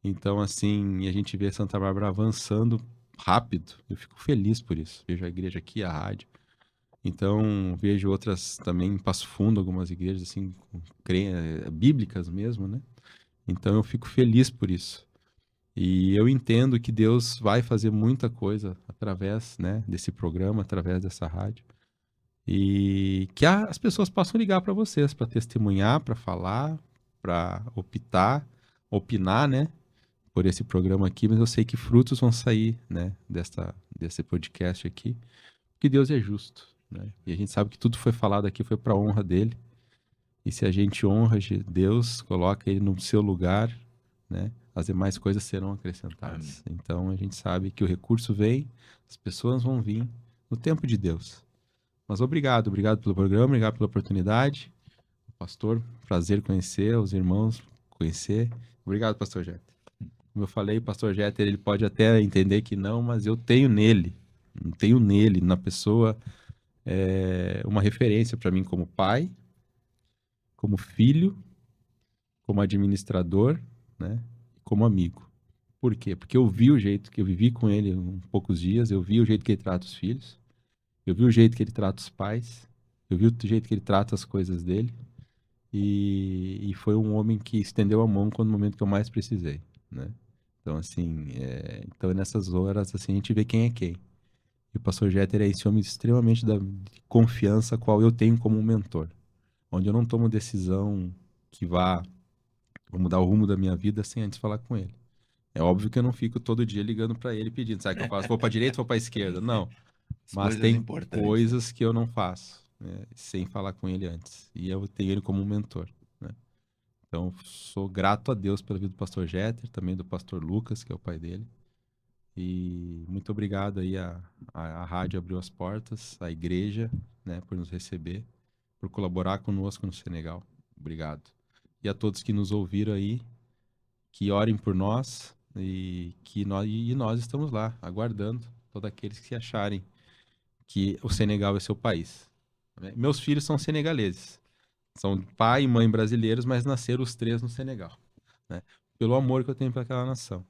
S5: Então, assim, a gente vê Santa Bárbara avançando rápido. Eu fico feliz por isso. Vejo a igreja aqui, a rádio. Então, vejo outras também em Passo Fundo, algumas igrejas assim, bíblicas mesmo, né? Então, eu fico feliz por isso. E eu entendo que Deus vai fazer muita coisa através, né, desse programa, através dessa rádio. E que as pessoas possam ligar para vocês, para testemunhar, para falar, para opinar, né, por esse programa aqui. Mas eu sei que frutos vão sair, né, desse podcast aqui, porque Deus é justo. Né? E a gente sabe que tudo foi falado aqui foi para a honra dele. E se a gente honra Deus, coloca ele no seu lugar, né? As demais coisas serão acrescentadas. Então a gente sabe que o recurso vem, as pessoas vão vir no tempo de Deus. Mas obrigado pelo programa, obrigado pela oportunidade. Pastor, prazer conhecer, os irmãos conhecer. Obrigado, pastor Jeter. Como eu falei, o pastor Jeter, ele pode até entender que não, mas eu tenho nele, na pessoa, uma referência para mim como pai, como filho, como administrador, né, como amigo. Por quê? Porque eu vi o jeito que eu vivi com ele um poucos dias, eu vi o jeito que ele trata os filhos, eu vi o jeito que ele trata os pais, eu vi o jeito que ele trata as coisas dele, e foi um homem que estendeu a mão no momento que eu mais precisei, né? Então, assim, então nessas horas, assim, a gente vê quem é quem. E o pastor Jeter é esse homem extremamente de confiança, qual eu tenho como um mentor. Onde eu não tomo decisão que vá mudar o rumo da minha vida sem antes falar com ele. É óbvio que eu não fico todo dia ligando para ele pedindo, sabe o que eu faço? Vou para direita ou para esquerda? Não. Mas
S3: Coisas
S5: tem
S3: importantes.
S5: coisas que eu não faço, né, sem falar com ele antes. E eu tenho ele como um mentor, né? Então, sou grato a Deus pela vida do pastor Jeter, também do pastor Lucas, que é o pai dele. E muito obrigado aí, a rádio abriu as portas, a igreja, né, por nos receber, por colaborar conosco no Senegal. Obrigado. E a todos que nos ouviram aí, que orem por nós e nós estamos lá, aguardando todos aqueles que acharem que o Senegal é seu país, né? Meus filhos são senegaleses. São pai e mãe brasileiros, mas nasceram os três no Senegal, né? Pelo amor que eu tenho para aquela nação.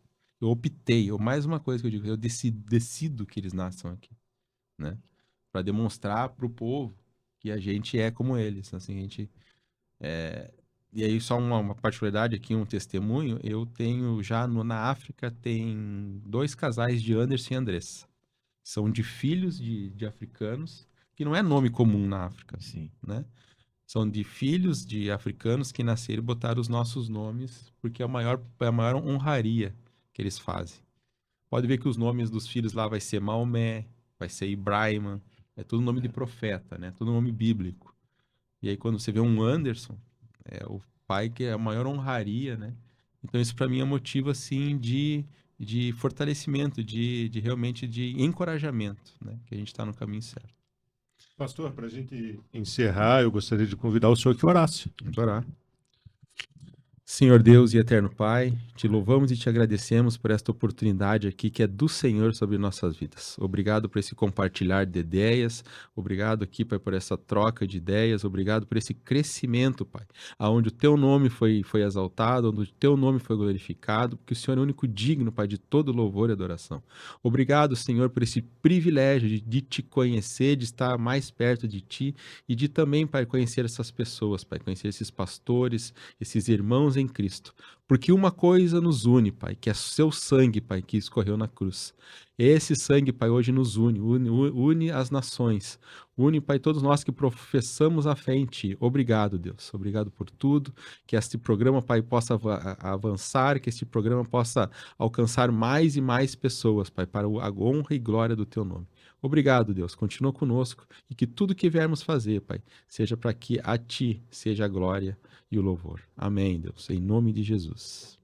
S5: Mais uma coisa que eu digo, eu decido que eles nasçam aqui, né? Para demonstrar para o povo que a gente é como eles, assim, a gente e aí só uma particularidade aqui, um testemunho, eu tenho já na África tem 2 casais de Anderson e Andressa. São de filhos de africanos, que não é nome comum na África,
S3: Sim.
S5: né? São de filhos de africanos que nasceram e botaram os nossos nomes, porque é a maior honraria que eles fazem. Pode ver que os nomes dos filhos lá vai ser Maomé, vai ser Ibrahim, é tudo nome de profeta, né? Tudo nome bíblico. E aí quando você vê um Anderson, é o pai que é a maior honraria, né? Então isso para mim é motivo assim de fortalecimento, de realmente de encorajamento, né? Que a gente está no caminho certo.
S2: Pastor, para a gente encerrar, eu gostaria de convidar o senhor que orasse.
S5: Vamos orar. Senhor Deus e eterno Pai, te louvamos e te agradecemos por esta oportunidade aqui que é do Senhor sobre nossas vidas. Obrigado por esse compartilhar de ideias, obrigado aqui, Pai, por essa troca de ideias, obrigado por esse crescimento, Pai, aonde o teu nome foi exaltado, onde o teu nome foi glorificado, porque o Senhor é o único digno, Pai, de todo louvor e adoração. Obrigado, Senhor, por esse privilégio de te conhecer, de estar mais perto de ti e de também, Pai, conhecer essas pessoas, Pai, conhecer esses pastores, esses irmãos em Cristo. Porque uma coisa nos une, Pai, que é seu sangue, Pai, que escorreu na cruz. Esse sangue, Pai, hoje nos une as nações. Une, Pai, todos nós que professamos a fé em Ti. Obrigado, Deus. Obrigado por tudo. Que este programa, Pai, possa avançar, que este programa possa alcançar mais e mais pessoas, Pai, para a honra e glória do Teu nome. Obrigado, Deus. Continua conosco e que tudo que viermos fazer, Pai, seja para que a Ti seja a glória e o louvor. Amém, Deus. Em nome de Jesus.